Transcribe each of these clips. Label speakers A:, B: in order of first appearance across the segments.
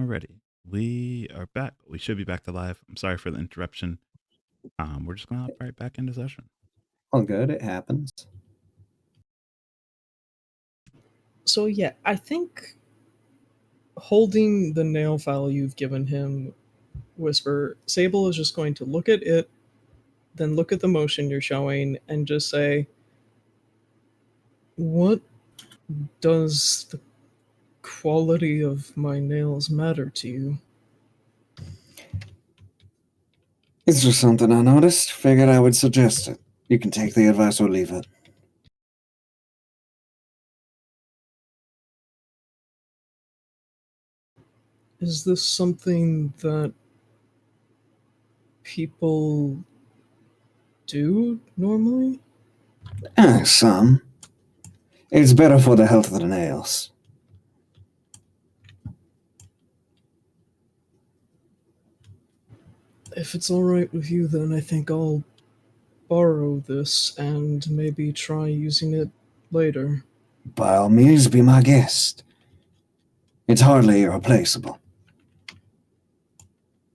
A: Alrighty, we are back. We should be back to live. I'm sorry for the interruption. We're just gonna hop right back into session.
B: All good, it happens.
C: So yeah, I think holding the nail file you've given him, Whisper, Sable is just going to look at it, then look at the motion you're showing, and just say, "What does the quality of my nails matter to you?"
B: It's just something I noticed. Figured I would suggest it. You can take the advice or leave it.
C: Is this something that people do normally?
B: Some. It's better for the health of the nails.
C: If it's alright with you, then I think I'll borrow this and maybe try using it later.
B: By all means, be my guest. It's hardly irreplaceable.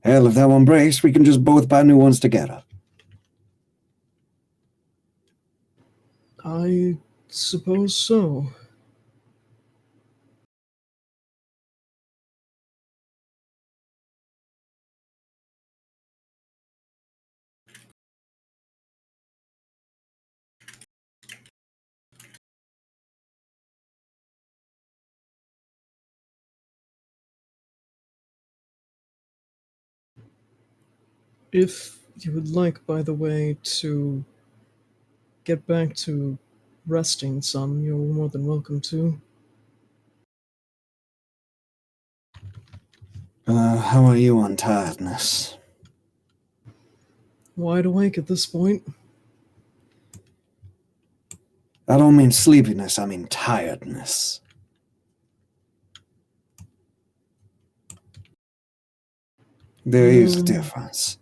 B: Hell, if that one breaks, we can just both buy new ones together.
C: I suppose so. If you would like, by the way, to get back to resting some, you're more than welcome to.
B: How are you on tiredness?
C: Wide awake at this point.
B: I don't mean sleepiness, I mean tiredness. There is a difference.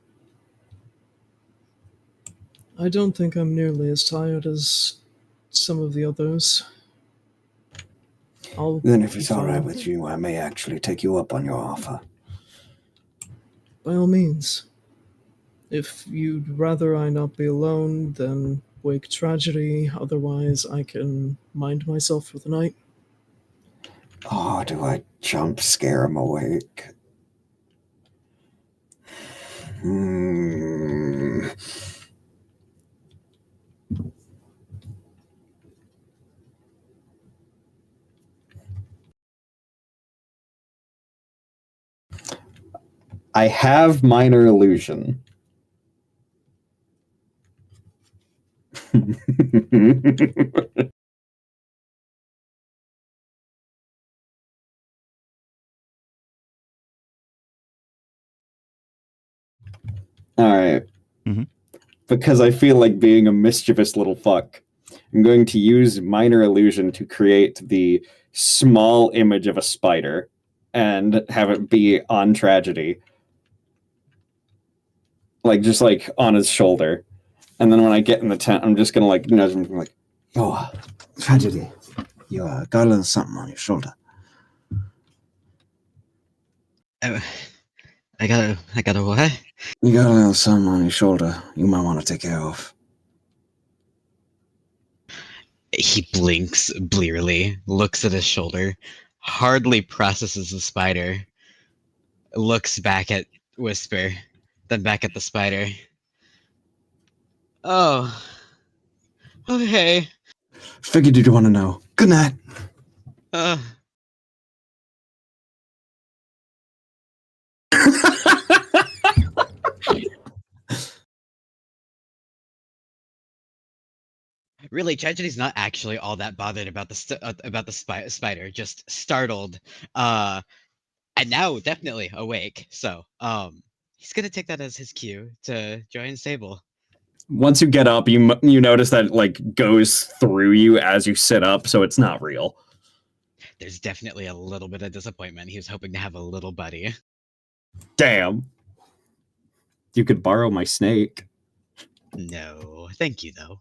C: I don't think I'm nearly as tired as some of the others.
B: Then if it's alright with you, I may actually take you up on your offer.
C: By all means. If you'd rather I not be alone, then wake tragedy. Otherwise, I can mind myself for the night.
B: Oh, do I jump scare him awake? I have minor illusion. Alright. Because I feel like being a mischievous little fuck, I'm going to use minor illusion to create the small image of a spider and have it be on tragedy. Like, just like on his shoulder. And then when I get in the tent, I'm just gonna like nudge him like, oh, tragedy. You got a little something on your shoulder.
D: I got a what?
B: You got a little something on your shoulder you might want to take care of.
D: He blinks blearily, looks at his shoulder, hardly processes the spider, looks back at Whisper, then back at the spider. Oh. Okay.
B: Figured you'd want to know. Good night.
D: Really, Tragedy's not actually all that bothered about the spider, just startled, and now definitely awake. So, he's gonna take that as his cue to join Sable.
E: Once you get up, you notice that it like goes through you as you sit up, so it's not real.
D: There's definitely a little bit of disappointment. He was hoping to have a little buddy.
E: Damn. You could borrow my snake.
D: No, thank you though.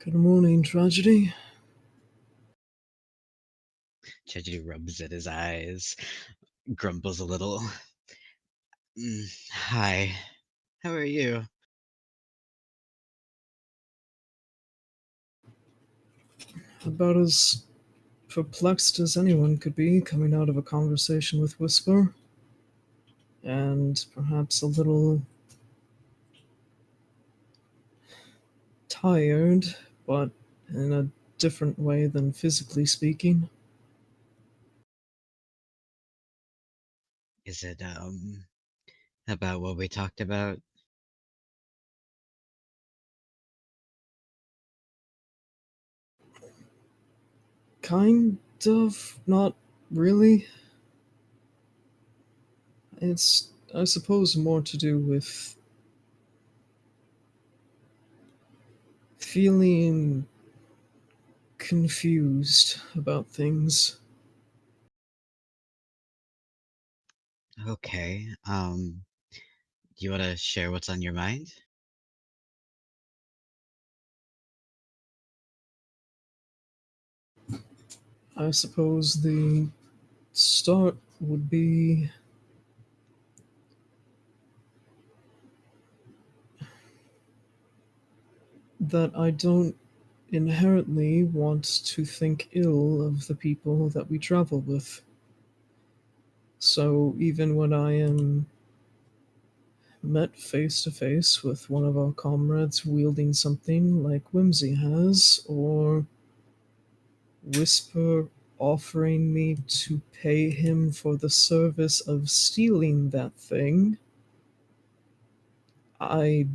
C: Good morning, Tragedy.
D: Tragedy rubs at his eyes, grumbles a little. Hi, how are you?
C: About as perplexed as anyone could be coming out of a conversation with Whisper. And perhaps a little tired, but in a different way than physically speaking.
D: Is it about what we talked about?
C: Kind of, not really. It's, I suppose, more to do with feeling confused about things.
D: Okay. Do you want to share what's on your mind?
C: I suppose the start would be that I don't inherently want to think ill of the people that we travel with. So even when I am met face to face with one of our comrades wielding something like Whimsy has, or Whisper offering me to pay him for the service of stealing that thing, I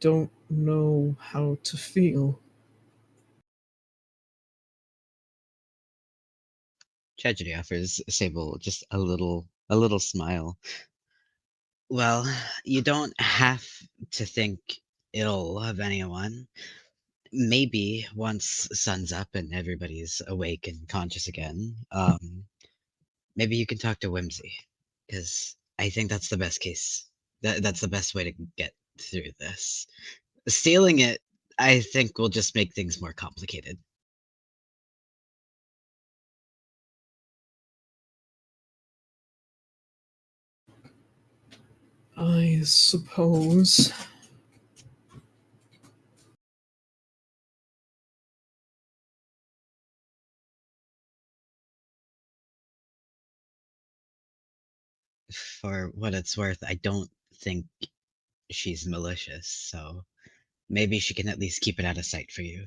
C: don't know how to feel.
D: Tragedy offers Sable just a little smile. Well, you don't have to think ill of anyone. Maybe once sun's up and everybody's awake and conscious again, maybe you can talk to Whimsy, because I think that's the best case. That's the best way to get through this. Stealing it, I think, will just make things more complicated.
C: I suppose.
D: For what it's worth, I don't think she's malicious, so maybe she can at least keep it out of sight for you.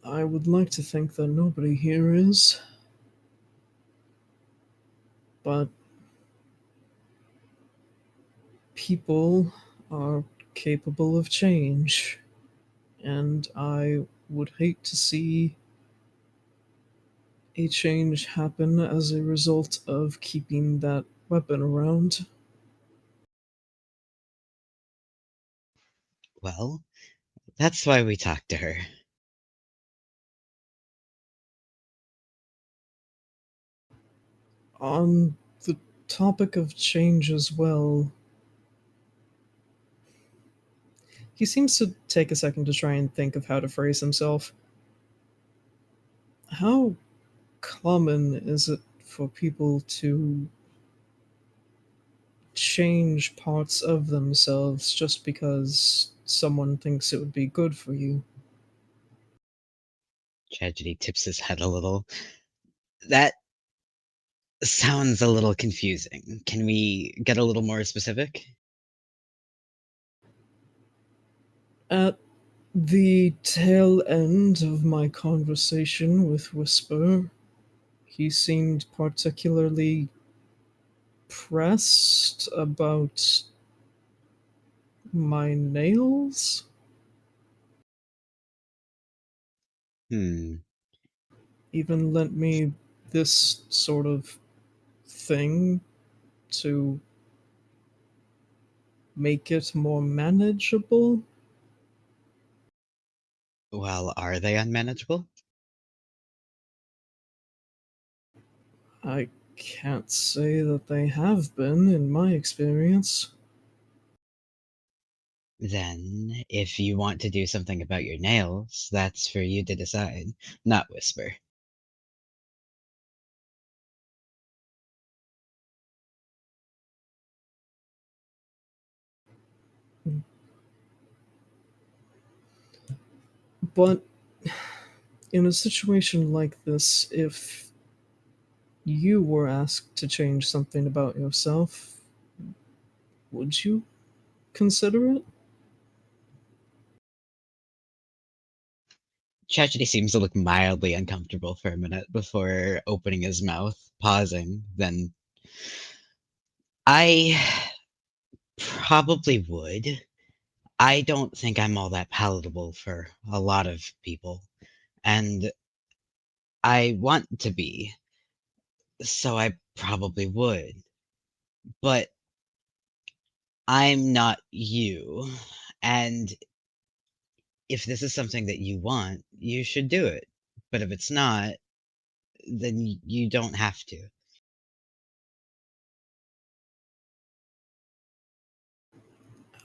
C: I would like to think that nobody here is, but people are capable of change, and I would hate to see a change happen as a result of keeping that weapon around.
D: Well, that's why we talked to her.
C: On the topic of change as well, he seems to take a second to try and think of how to phrase himself. How common is it for people to change parts of themselves just because someone thinks it would be good for you?
D: Tragedy tips his head a little. That sounds a little confusing. Can we get a little more specific?
C: At the tail end of my conversation with Whisper, he seemed particularly pressed about my nails.
D: Hmm.
C: Even lent me this sort of thing to make it more manageable.
D: Well, are they unmanageable?
C: I can't say that they have been, in my experience.
D: Then, if you want to do something about your nails, that's for you to decide, not Whisper.
C: But in a situation like this, if you were asked to change something about yourself, would you consider it?
D: Tragedy seems to look mildly uncomfortable for a minute before opening his mouth, pausing, then I probably would. I don't think I'm all that palatable for a lot of people, and I want to be, so I probably would. But I'm not you, and if this is something that you want, you should do it. But if it's not, then you don't have to.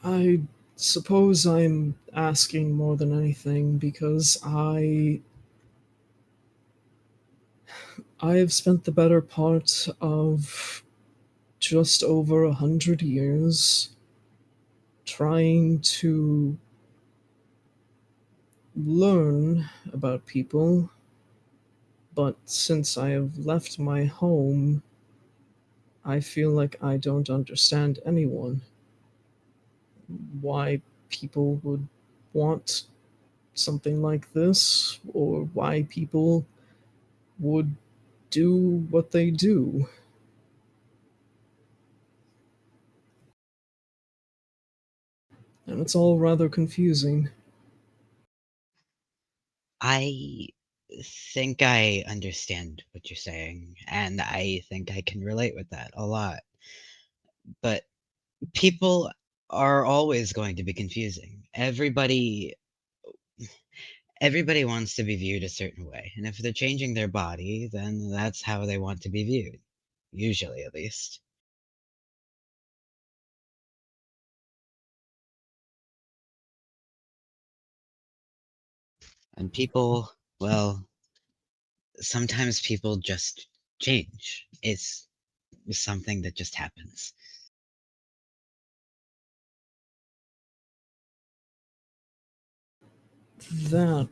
C: I suppose I'm asking more than anything because I have spent the better part of just over 100 years trying to learn about people, but since I have left my home, I feel like I don't understand anyone. Why people would want something like this, or why people would do what they do. And it's all rather confusing.
D: I think I understand what you're saying, and I think I can relate with that a lot. But people are always going to be confusing. Everybody wants to be viewed a certain way, and if they're changing their body, then that's how they want to be viewed. Usually, at least. And people, well, sometimes people just change. It's something that just happens.
C: That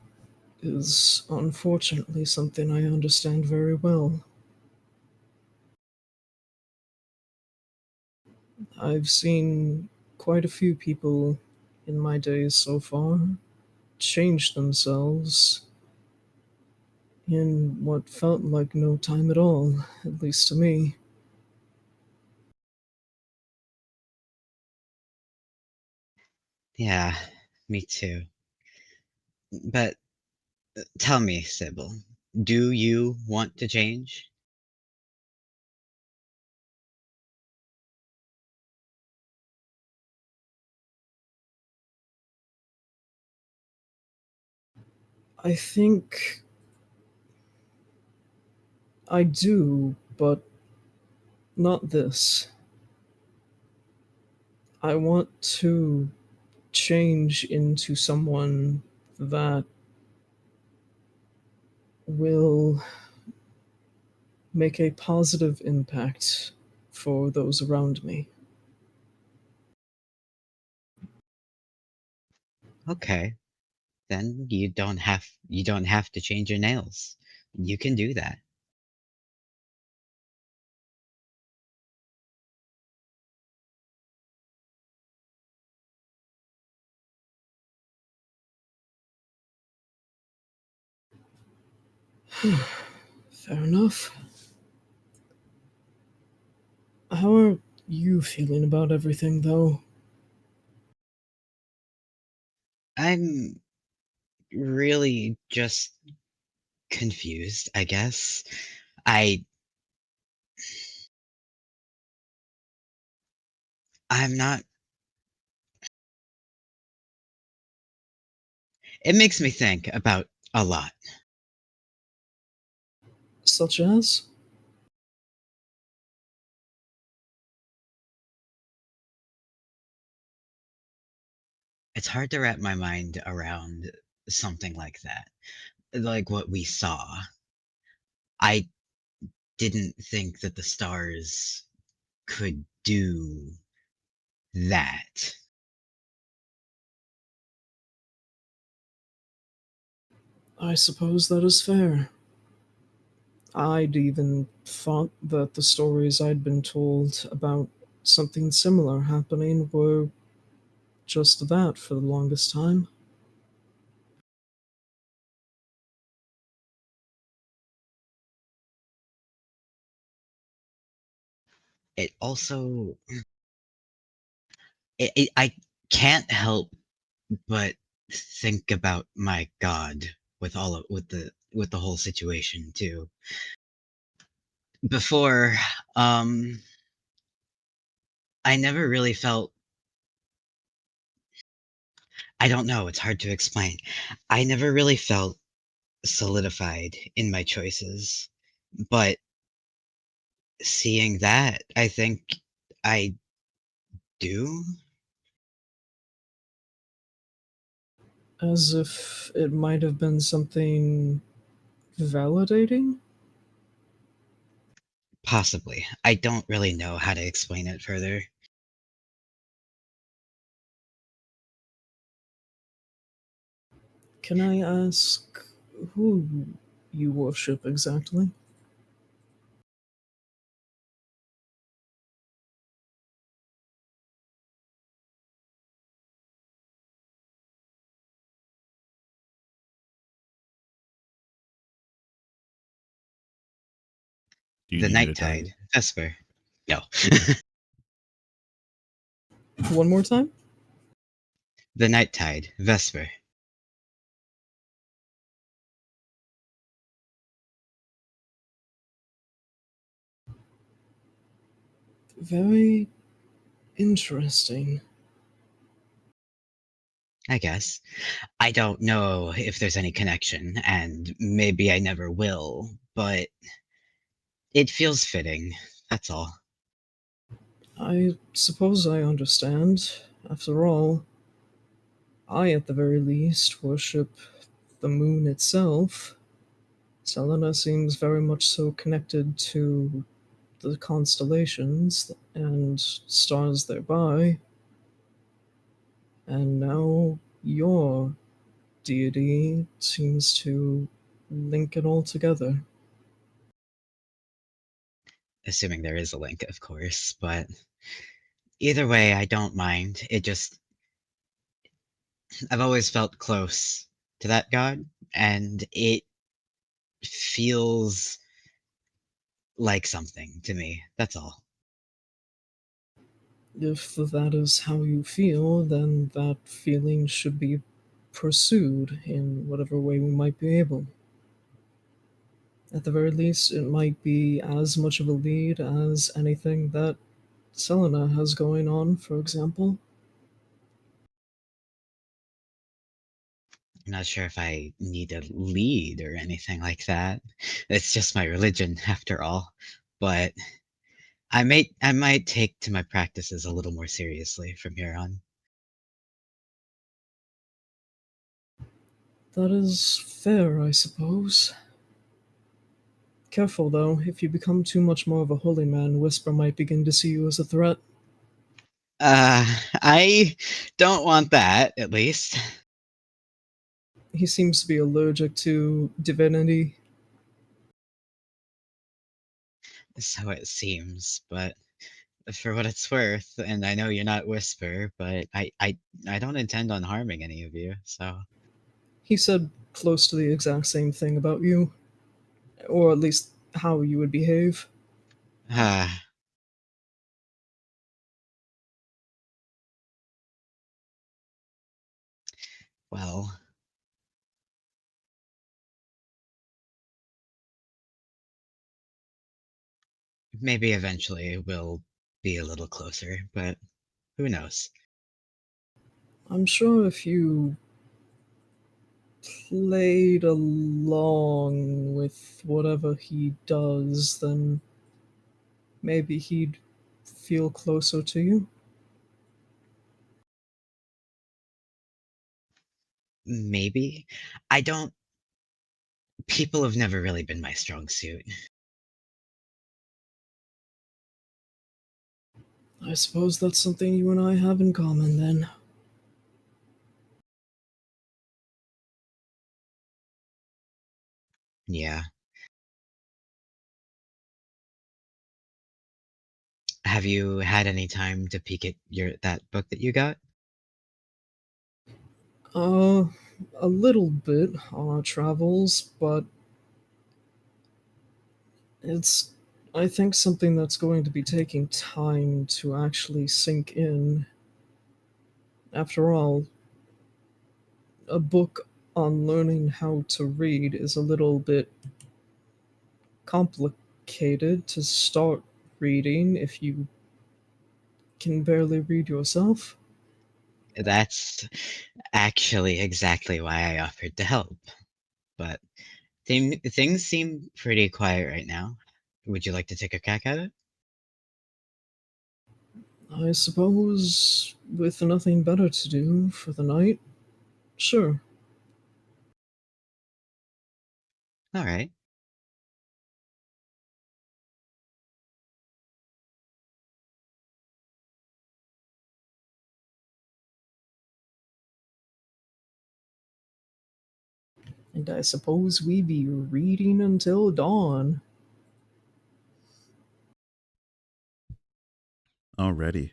C: is unfortunately something I understand very well. I've seen quite a few people in my days so far change themselves in what felt like no time at all, at least to me.
D: Yeah, me too. But tell me, Sybil, do you want to change?
C: I think I do, but not this. I want to change into someone that will make a positive impact for those around me.
D: Okay, then you don't have to change your nails. You can do that.
C: Fair enough. How are you feeling about everything, though?
D: I'm really just confused, I guess. I I'm not it makes me think about a lot.
C: Such as?
D: it's hard to wrap my mind around something like that, like what we saw. I didn't think that the stars could do that.
C: I suppose that is fair. I'd even thought that the stories I'd been told about something similar happening were just that for the longest time.
D: It also, I can't help but think about my God with with the whole situation too. Before, um, I never really felt. I don't know. It's hard to explain. I never really felt solidified in my choices, but seeing that, I think I do.
C: As if it might have been something validating?
D: Possibly. I don't really know how to explain it further.
C: Can I ask who you worship exactly?
A: Do you
D: The
A: need me
D: Night
A: to tell you?
D: Tide, Vesper. No.
C: One more time?
D: The Night Tide, Vesper.
C: Very interesting.
D: I guess. I don't know if there's any connection, and maybe I never will, but it feels fitting. That's all.
C: I suppose I understand. After all, I, at the very least, worship the moon itself. Selena seems very much so connected to the constellations and stars thereby, and now your deity seems to link it all together.
D: Assuming there is a link, of course, but either way, I don't mind. It just, I've always felt close to that god, and it feels like something to me. That's all.
C: If that is how you feel, then that feeling should be pursued in whatever way we might be able. At the very least, it might be as much of a lead as anything that Selena has going on, for example.
D: I'm not sure if I need a lead or anything like that. It's just my religion, after all. But I might take to my practices a little more seriously from here on.
C: That is fair, I suppose. Careful, though, if you become too much more of a holy man, Whisper might begin to see you as a threat.
D: I don't want that, at least.
C: He seems to be allergic to divinity.
D: So it seems, but for what it's worth, and I know you're not Whisper, but I don't intend on harming any of you, so
C: He said close to the exact same thing about you, or at least how you would behave.
D: ah, well, maybe eventually we'll be a little closer, but who knows?
C: I'm sure if you played along with whatever he does, then maybe he'd feel closer to you.
D: Maybe. I don't. People have never really been my strong suit.
C: I suppose that's something you and I have in common then.
D: Yeah. Have you had any time to peek at that book that you got?
C: Uh, a little bit on our travels, but it's, I think, something that's going to be taking time to actually sink in. After all, a book on learning how to read is a little bit complicated to start reading if you can barely read yourself.
D: That's actually exactly why I offered to help. But things seem pretty quiet right now. Would you like to take a crack at it?
C: I suppose, with nothing better to do for the night, sure.
D: All right.
C: And I suppose we be reading until dawn.
A: Alrighty.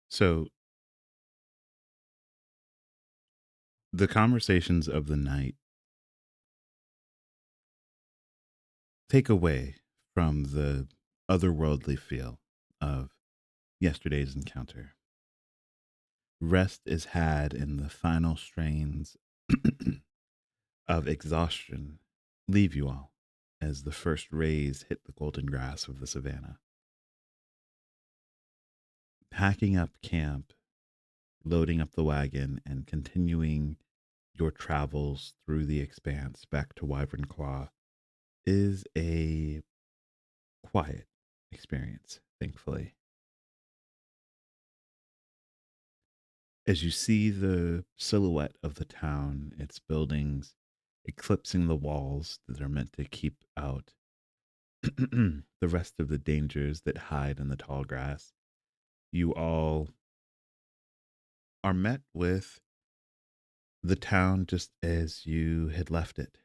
A: So the conversations of the night take away from the otherworldly feel of yesterday's encounter. Rest is had in the final strains of exhaustion leave you all as the first rays hit the golden grass of the savannah. Packing up camp, loading up the wagon, and continuing your travels through the expanse back to Wyvern Claw is a quiet experience, thankfully. As you see the silhouette of the town, its buildings eclipsing the walls that are meant to keep out the rest of the dangers that hide in the tall grass, you all are met with the town just as you had left it,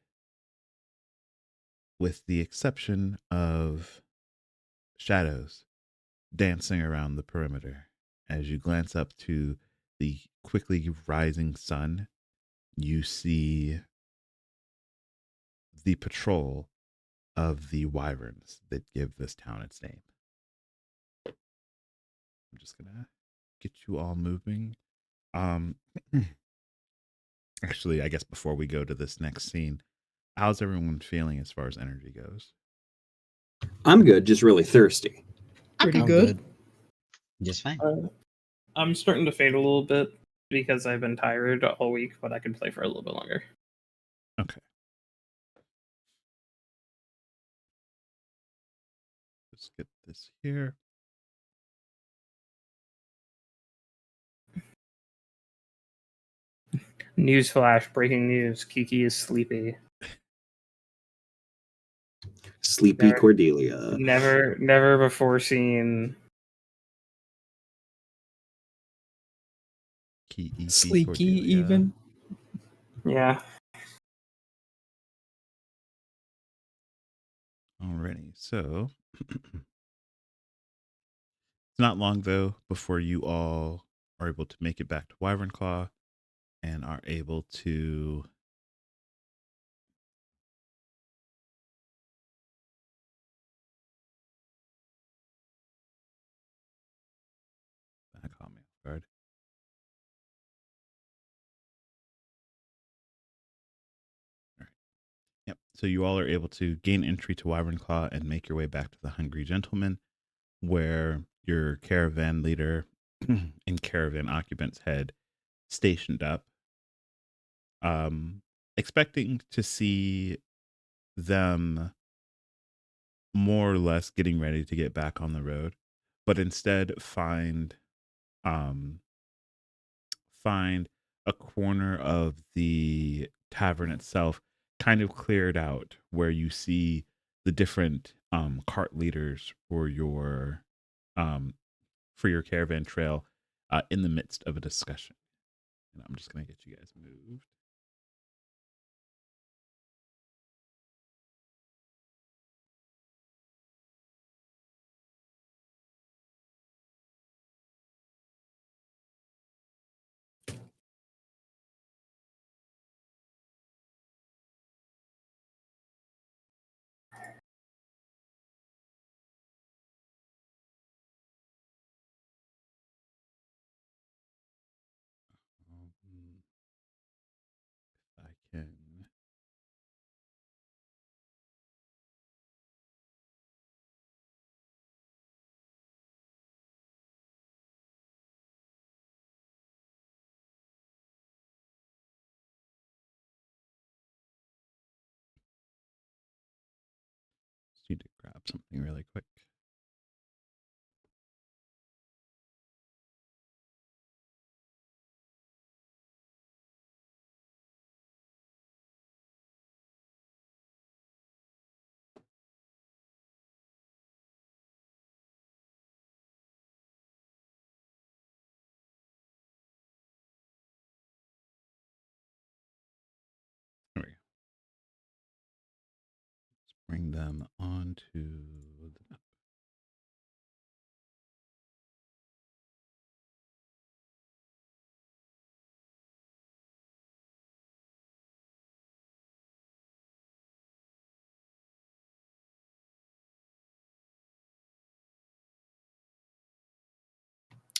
A: with the exception of shadows dancing around the perimeter. As you glance up to the quickly rising sun, you see the patrol of the wyverns that give this town its name. I'm just gonna get you all moving. Um, actually, I guess before we go to this next scene, how's everyone feeling as far as energy goes?
E: I'm good, just really thirsty.
C: Pretty
F: I'm
C: good.
D: Just fine.
F: I'm starting to fade a little bit because I've been tired all week, but I can play for a little bit longer.
A: Okay. Let's get this here.
F: Newsflash, breaking news, Kiki is sleepy.
E: Sleepy
F: Never-
E: Cordelia.
F: Never before seen.
C: Sleeky,
A: Cordelia.
C: even.
F: Yeah.
A: Alrighty, so it's not long though before you all are able to make it back to Wyvern Claw and are able to that caught me off guard. All right. Yep. So you all are able to gain entry to Wyvern Claw and make your way back to the Hungry Gentleman, where your caravan leader and caravan occupants had stationed up, expecting to see them more or less getting ready to get back on the road, but instead find um find a corner of the tavern itself kind of cleared out, where you see the different cart leaders um, for your caravan trail in the midst of a discussion. And I'm just going to get you guys moved. If I can. Just need to grab something really quick. There we go. Let's bring them onto the map.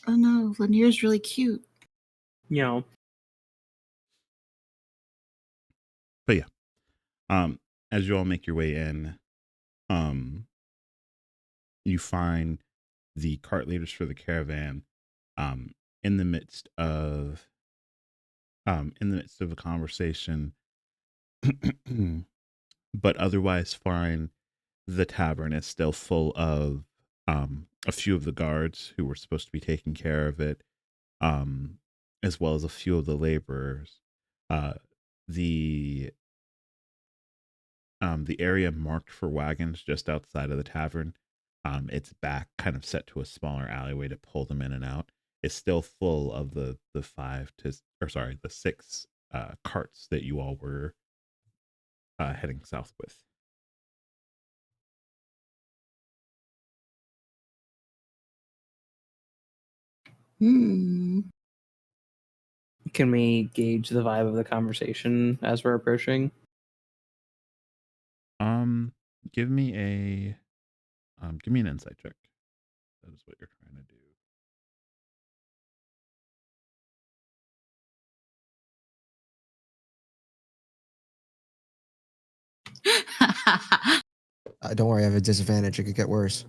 G: Oh no, Lanier's really cute.
F: You know,
A: But yeah, as you all make your way in, you find the cart leaders for the caravan um, in the midst of a conversation, but otherwise fine. The tavern is still full of a few of the guards who were supposed to be taking care of it, as well as a few of the laborers. Uh, the the area marked for wagons just outside of the tavern, its back kind of set to a smaller alleyway to pull them in and out, is still full of the the six carts that you all were heading south with.
G: Hmm.
F: can we gauge the vibe of the conversation as we're approaching?
A: Give me an insight check. That is what you're trying to do.
H: Don't worry, I have a disadvantage. It could get worse.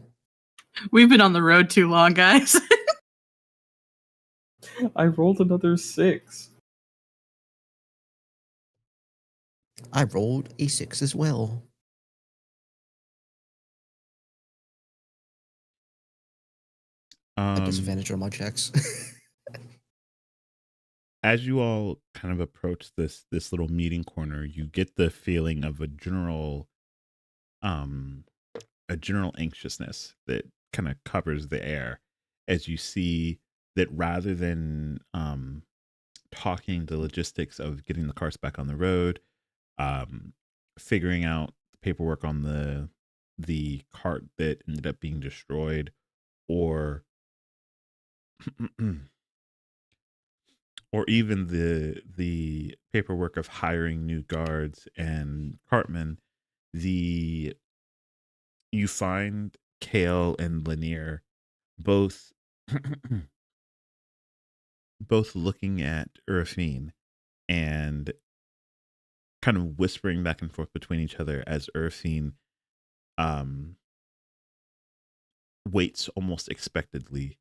G: We've been on the road too long, guys.
F: I rolled another 6.
H: I rolled a 6 as well. A disadvantage on my checks.
A: As you all kind of approach this little meeting corner, you get the feeling of a general anxiousness that kind of covers the air, as you see that rather than talking the logistics of getting the cars back on the road, figuring out the paperwork on the cart that ended up being destroyed, or or even the paperwork of hiring new guards and cartmen, the you find Kale and Lanier both both looking at Urfine and kind of whispering back and forth between each other as Urfine um waits almost expectedly.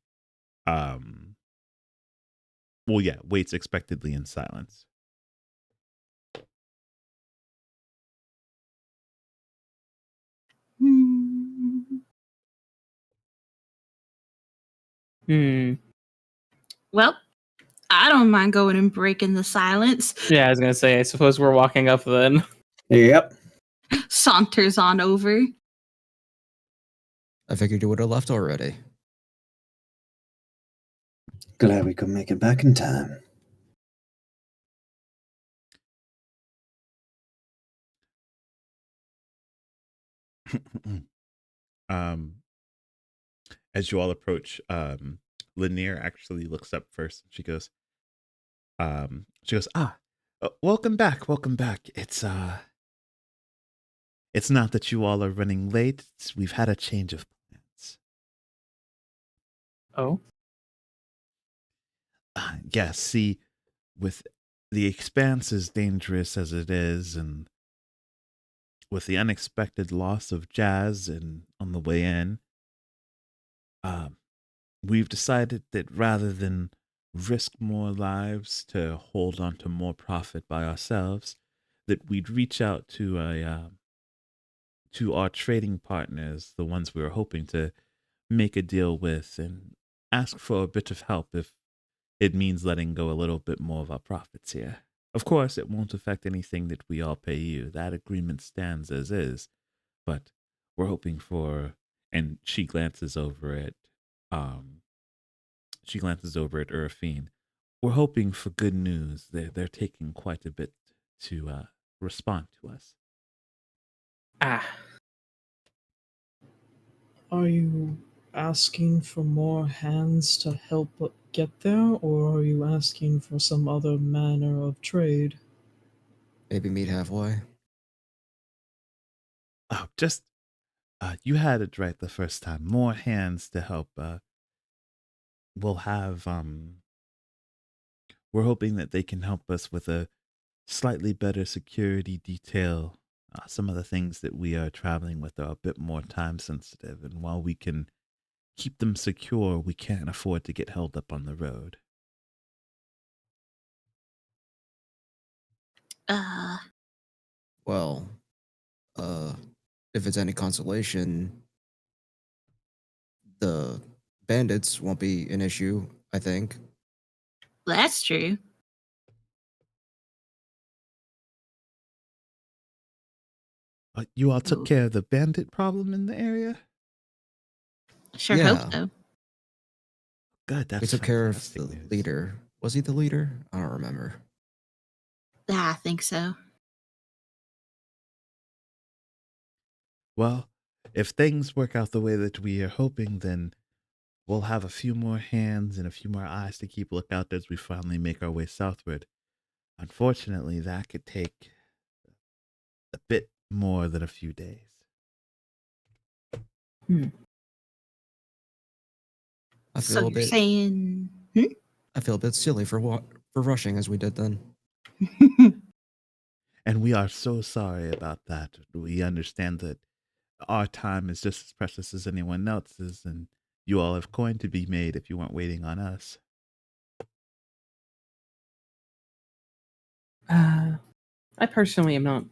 A: Waits expectedly in silence.
G: Well, I don't mind going and breaking the silence.
F: Yeah, I was gonna say. I suppose we're walking up then.
B: Yep.
G: Saunters on over.
H: I figured you would have left already.
B: Glad we could make it back in time.
A: um, as you all approach, Lanier actually looks up first. She goes, welcome back. It's not that you all are running late. We've had a change of plans.
F: Oh,
A: Yes, see, with the expanse as dangerous as it is, and with the unexpected loss of Jazz and on the way in, we've decided that rather than risk more lives to hold on to more profit by ourselves, that we'd reach out to our trading partners, the ones we were hoping to make a deal with, and ask for a bit of help if it means letting go a little bit more of our profits here. Of course, it won't affect anything that we all pay you. That agreement stands as is. But we're hoping for, and she glances over at Urafine. We're hoping for good news. They're taking quite a bit to respond to us.
C: Are you asking for more hands to help get there, or are you asking for some other manner of trade?
H: Maybe meet halfway.
A: Oh, just you had it right the first time. More hands to help. We'll have we're hoping that they can help us with a slightly better security detail. Some of the things that we are traveling with are a bit more time sensitive, and while we can keep them secure, we can't afford to get held up on the road.
H: Well, if it's any consolation, the bandits won't be an issue, I think.
G: That's true.
A: You all took care of the bandit problem in the area?
G: Sure
H: Yeah.
G: hope so.
A: Good, that's
H: We took care of the
A: news.
H: leader. Was he the leader? I don't remember.
G: I think so.
A: Well, if things work out the way that we are hoping, then we'll have a few more hands and a few more eyes to keep lookout as we finally make our way southward. Unfortunately, that could take a bit more than a few days.
H: I feel
G: So
H: a
G: you're
H: bit.
G: saying?
H: I feel a bit silly for rushing as we did then.
A: And we are so sorry about that. We understand that our time is just as precious as anyone else's, and you all have coin to be made if you weren't waiting on us.
F: I personally am not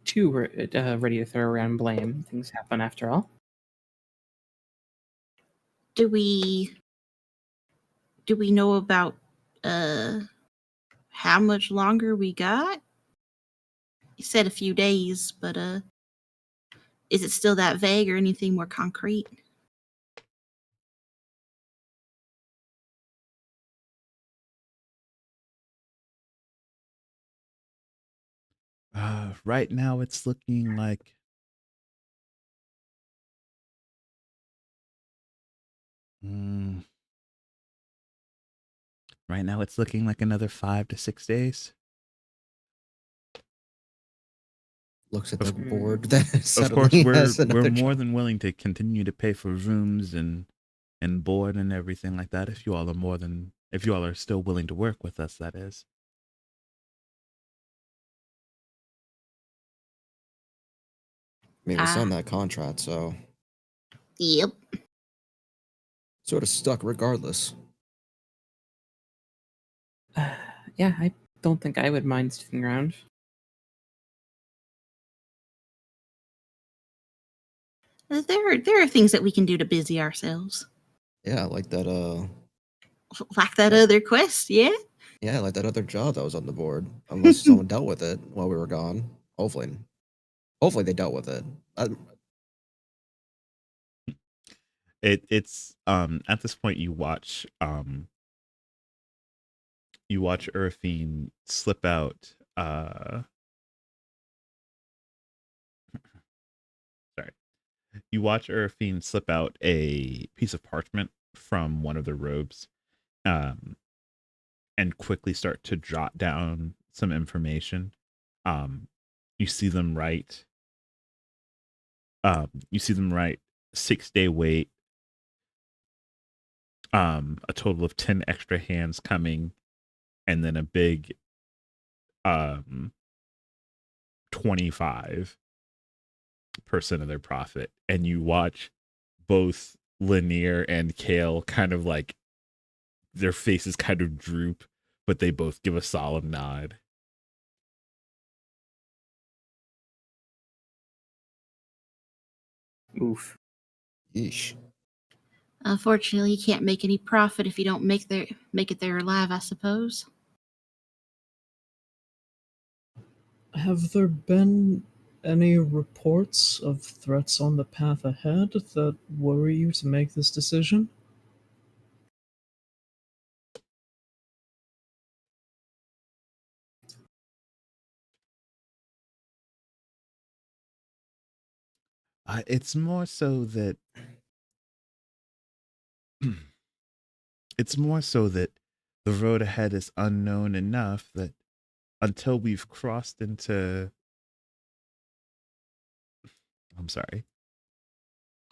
F: too ready to throw around blame. Things happen after all.
G: Do we know about how much longer we got? You said a few days, but is it still that vague or anything more concrete?
A: Right now it's looking like right now it's looking like another 5 to 6 days.
H: Looks at the board that
A: Of course,
H: has
A: we're
H: another
A: more than willing to continue to pay for rooms and board and everything like that if you all are still willing to work with us, that is.
H: I mean, we signed that contract, so
G: Yep.
H: sort of stuck regardless.
F: Yeah, I don't think I would mind sticking around.
G: There are things that we can do to busy ourselves.
H: Yeah, like that
G: Like that other quest, yeah?
H: Yeah, like that other job that was on the board. Unless someone dealt with it while we were gone. Hopefully they dealt with it.
A: It's at this point you watch Urfine slip out sorry. You watch Urfine slip out a piece of parchment from one of the robes, and quickly start to jot down some information. You see them write. You see them write 6-day wait. A total of 10 extra hands coming, and then a big 25% of their profit. And you watch both Lanier and Kale kind of like their faces kind of droop, but they both give a solemn nod.
F: Oof.
H: Yeesh.
G: Unfortunately, you can't make any profit if you don't make it there alive, I suppose.
C: Have there been any reports of threats on the path ahead that worry you to make this decision?
A: It's more so that the road ahead is unknown enough that until we've crossed into I'm sorry.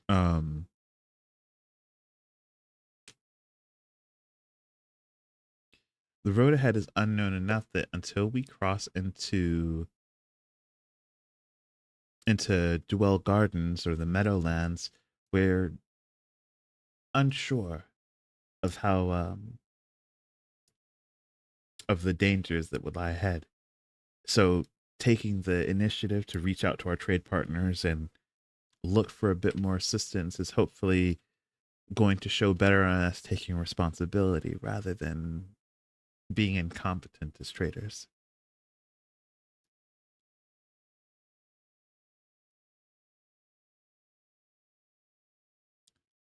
A: The road ahead is unknown enough that until we cross into Duell Gardens or the Meadowlands, we're unsure of how of the dangers that would lie ahead. So taking the initiative to reach out to our trade partners and look for a bit more assistance is hopefully going to show better on us taking responsibility rather than being incompetent as traders.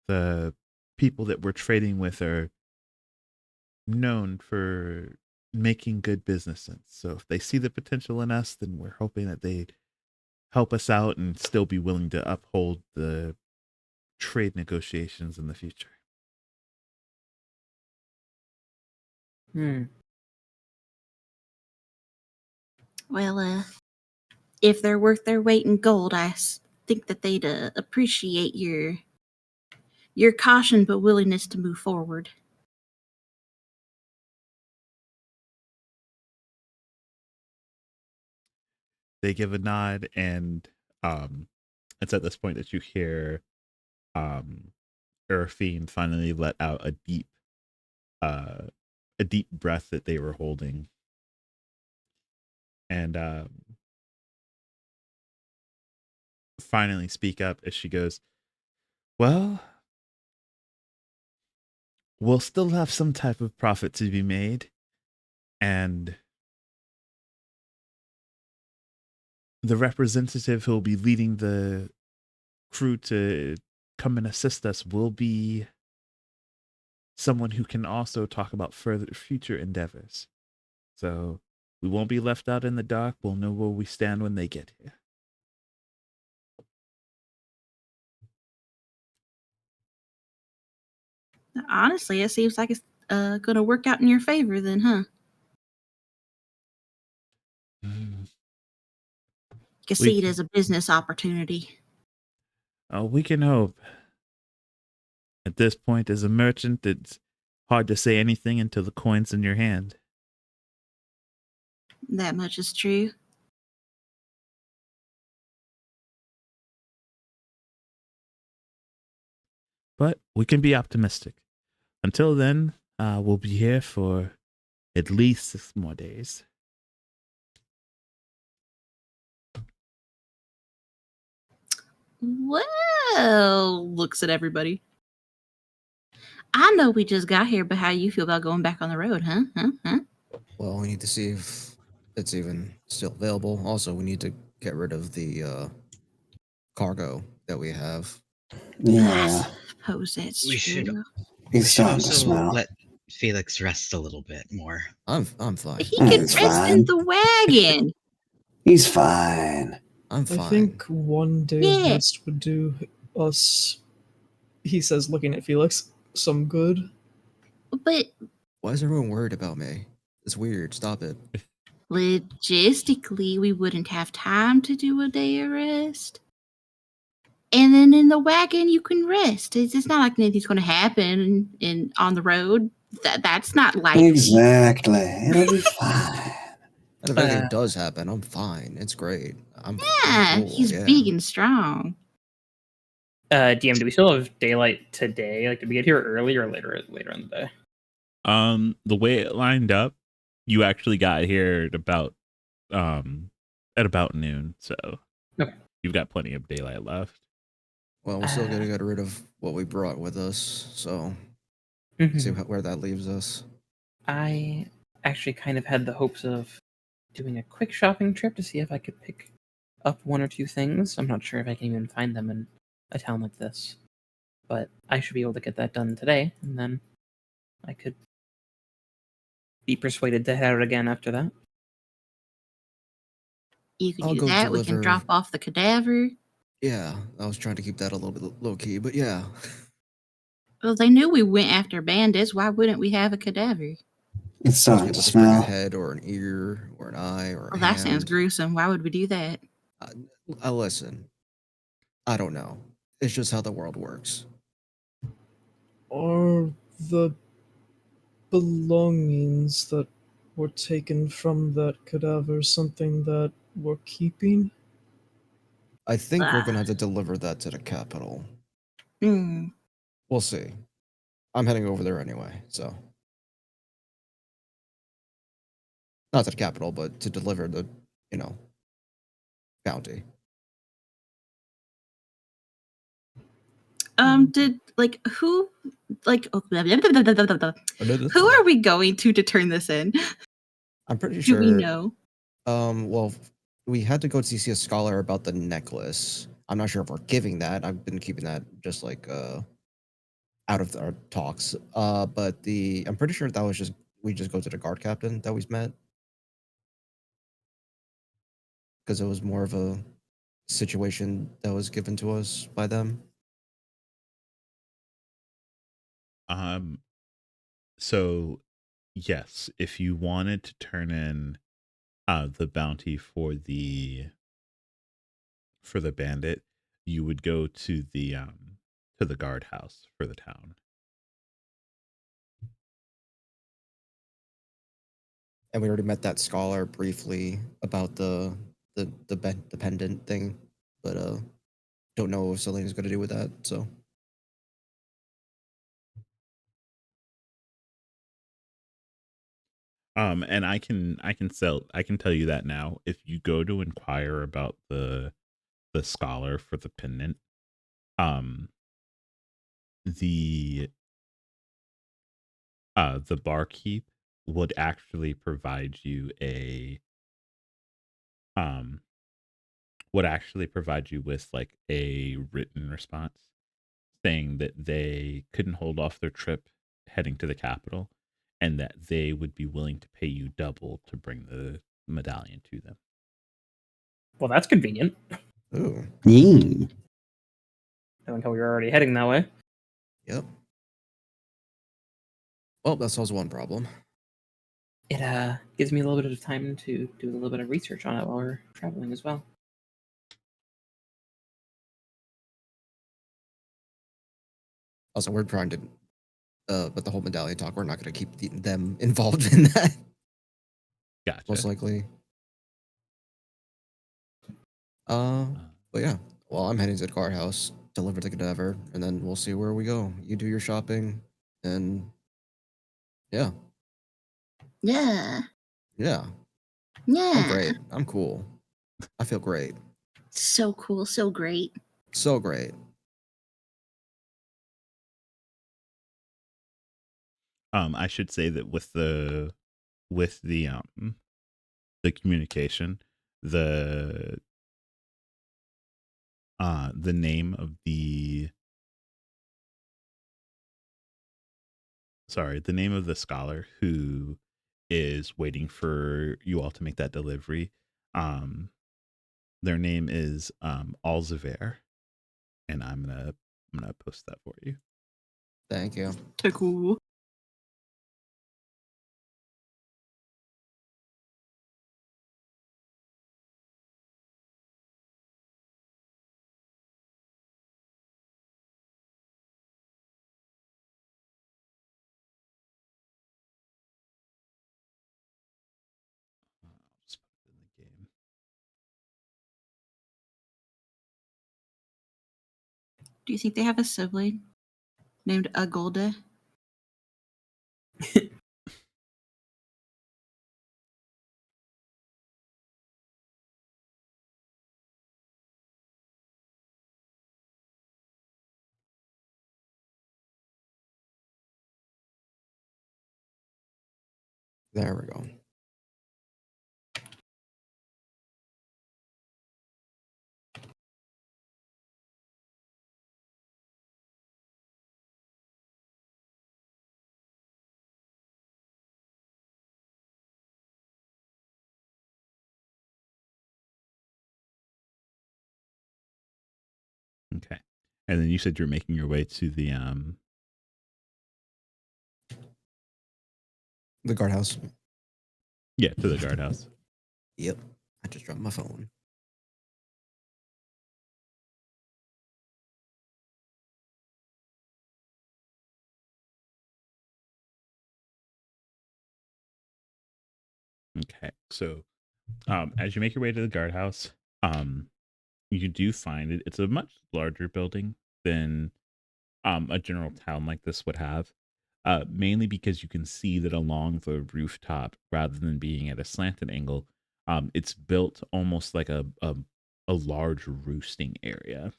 A: The people that we're trading with are known for making good business sense. So if they see the potential in us, then we're hoping that they help us out and still be willing to uphold the trade negotiations in the future.
G: Well, if they're worth their weight in gold, think that they'd appreciate your caution but willingness to move forward.
A: They give a nod, and it's at this point that you hear Urfine finally let out a deep breath that they were holding, and finally speak up as she goes, well, we'll still have some type of profit to be made, and the representative who will be leading the crew to come and assist us will be someone who can also talk about further future endeavors. So we won't be left out in the dark. We'll know where we stand when they get here.
G: Honestly, it seems like it's going to work out in your favor then, huh? You can see it as a business opportunity.
A: We can hope. At this point, as a merchant, it's hard to say anything until the coin's in your hand.
G: That much is true.
A: But we can be optimistic. Until then, we'll be here for at least 6 more days.
G: Well, looks at everybody. I know we just got here, but how you feel about going back on the road, huh?
H: Well, we need to see if it's even still available. Also, we need to get rid of the cargo that we have.
B: Yeah,
G: I suppose that's
D: We should-
G: true.
B: he's
D: We should
B: starting to
D: also
B: smell.
D: let Felix rest a little bit more.
H: I'm fine.
G: He
B: Yeah,
G: could
B: it's
G: rest
B: fine.
G: in the wagon.
B: He's fine.
H: I'm fine.
C: I think one day of
G: Yeah.
C: rest would do us, he says, looking at Felix, some good.
G: But
H: Why is everyone worried about me? It's weird. Stop it.
G: logistically, we wouldn't have time to do a day of rest. And then in the wagon, you can rest. It's not like anything's going to happen on the road. That's not likely.
B: Exactly. It'll be fine.
H: And if anything does happen, I'm fine. It's great. I'm
G: Yeah,
H: cool,
G: he's
H: yeah.
G: big and strong.
F: DM, do we still have daylight today? Like, did we get here early or later in the day?
A: The way it lined up, you actually got here at about noon, so
F: Okay.
A: you've got plenty of daylight left.
H: Well, we're still gonna get rid of what we brought with us, so
F: Mhm.
H: see where that leaves us.
F: I actually kind of had the hopes of doing a quick shopping trip to see if I could pick up one or two things. I'm not sure if I can even find them in a town like this, but I should be able to get that done today, and then I could be persuaded to head out again after that.
G: You can
H: I'll
G: do
H: go
G: that. We can
H: deliver-
G: drop off the cadaver.
H: Yeah, I was trying to keep that a little bit low key, but yeah.
G: Well, they knew we went after bandits. Why wouldn't we have a cadaver?
B: It's
H: Most
B: starting
H: people
B: to
H: just bring a
B: smell.
H: head or an ear or an eye or a
G: Well, that sounds
H: hand.
G: gruesome. Why would we do that?
H: Listen, I don't know. It's just how the world works.
C: Are the belongings that were taken from that cadaver something that we're keeping?
H: I think we're
G: Ah.
H: gonna have to deliver that to the capital.
G: Hmm.
H: We'll see. I'm heading over there anyway, so. Not to the capital, but to deliver the, bounty.
G: Did who who are we going to turn this in?
H: I'm pretty
G: Do
H: sure.
G: we know?
H: Well, we had to go to see a scholar about the necklace. I'm not sure if we're giving that. I've been keeping that just like out of our talks. But I'm pretty sure that was we just go to the guard captain that we met. Because it was more of a situation that was given to us by them.
A: So yes, if you wanted to turn in the bounty for the bandit, you would go to the guardhouse for the town.
H: And we already met that scholar briefly about the pendant thing, but don't know if Selena's going to do with that. So
A: And I can tell you that now. If you go to inquire about the scholar for the pendant, the barkeep would actually provide you with like a written response saying that they couldn't hold off their trip heading to the capital and that they would be willing to pay you double to bring the medallion to them.
F: Well, that's convenient.
H: ooh,
F: Knowing how we were already heading that way.
H: yep. Well, that solves one problem.
F: It gives me a little bit of time to do a little bit of research on it while we're traveling as well.
H: Also, we're trying to, but the whole medallion talk, we're not going to keep them involved in that.
A: Gotcha.
H: Most likely. But yeah. Well, I'm heading to the guardhouse, deliver the cadaver, and then we'll see where we go. You do your shopping, and yeah,
G: Yeah.
H: yeah.
G: Yeah.
H: I'm great. I'm cool. I feel great.
G: So cool. So great.
H: So great.
A: I should say that with the communication, the name of the scholar who is waiting for you all to make that delivery, their name is Alzaver, and I'm gonna post that for you.
H: Thank you.
G: Too cool.
A: Just put it in the game.
G: Do you think they have a sibling named Agolda?
H: There we go.
A: Okay, and then you said you're making your way to the
H: guardhouse.
A: Yeah, to the guardhouse.
H: Yep. I just dropped my phone.
A: Okay, so as you make your way to the guardhouse, you do find it. It's a much larger building than a general town like this would have. Mainly because you can see that along the rooftop, rather than being at a slanted angle, it's built almost like a large roosting area,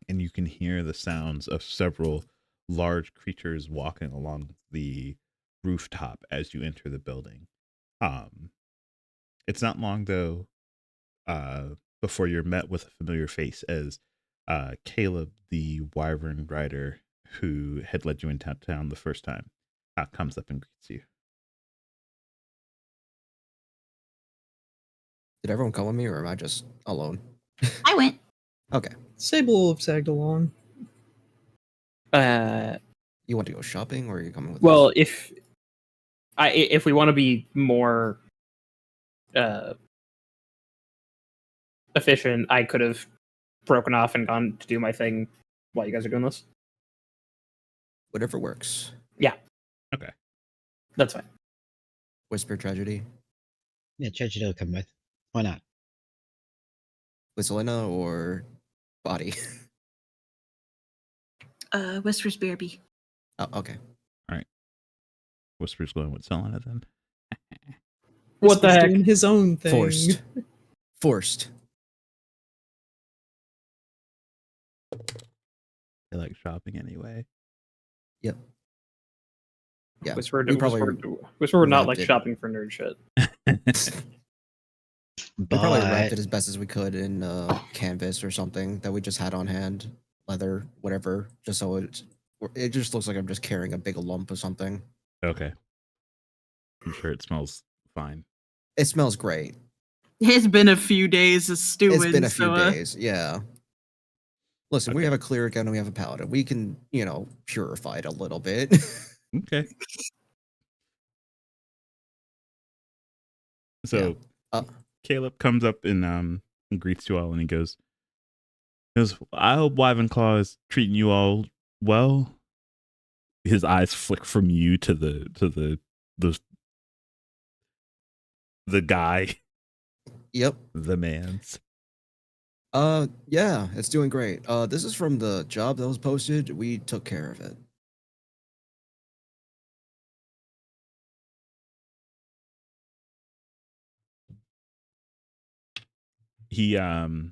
A: and you can hear the sounds of several large creatures walking along the rooftop as you enter the building. It's not long though before you're met with a familiar face as Caleb, the Wyvern rider who had led you into town the first time, comes up and greets you.
H: Did everyone come with me, or am I just alone?
G: I went.
H: Okay.
C: Sable will have sagged along.
H: You want to go shopping, or are you coming with
F: Well,
H: us?
F: if we want to be more efficient, I could have broken off and gone to do my thing while you guys are doing this.
H: Whatever works.
F: Yeah.
A: Okay.
F: That's fine.
H: Whisper Tragedy
D: Yeah, Tragedy will come with. Why not?
H: with Selena or Body?
G: Whispers BRB.
H: Oh, okay.
A: All right. Whisper's going with Selena then.
F: What the
C: Whisper's
F: heck?
C: doing his own thing.
H: Forced.
A: They like shopping anyway.
H: Yep. Yeah.
F: Whisper
H: we probably
F: would not
H: wrapped
F: like
H: it.
F: shopping for nerd shit.
H: We probably wrapped
D: But
H: it as best as we could in canvas or something that we just had on hand, leather, whatever, just so it just looks like I'm just carrying a big lump of something.
A: Okay. I'm sure it smells fine.
H: It smells great.
G: It's been a few days of stewing.
H: It's been a few
G: so,
H: days, yeah. Listen, we have a cleric and we have a paladin. We can, purify it a little bit.
A: Okay. So Caleb comes up and greets you all, and he goes, "I hope Wyvenclaw is treating you all well." His eyes flick from you to the guy.
H: Yep.
A: The man's.
H: Yeah, it's doing great. This is from the job that was posted. We took care of it.
A: He oh,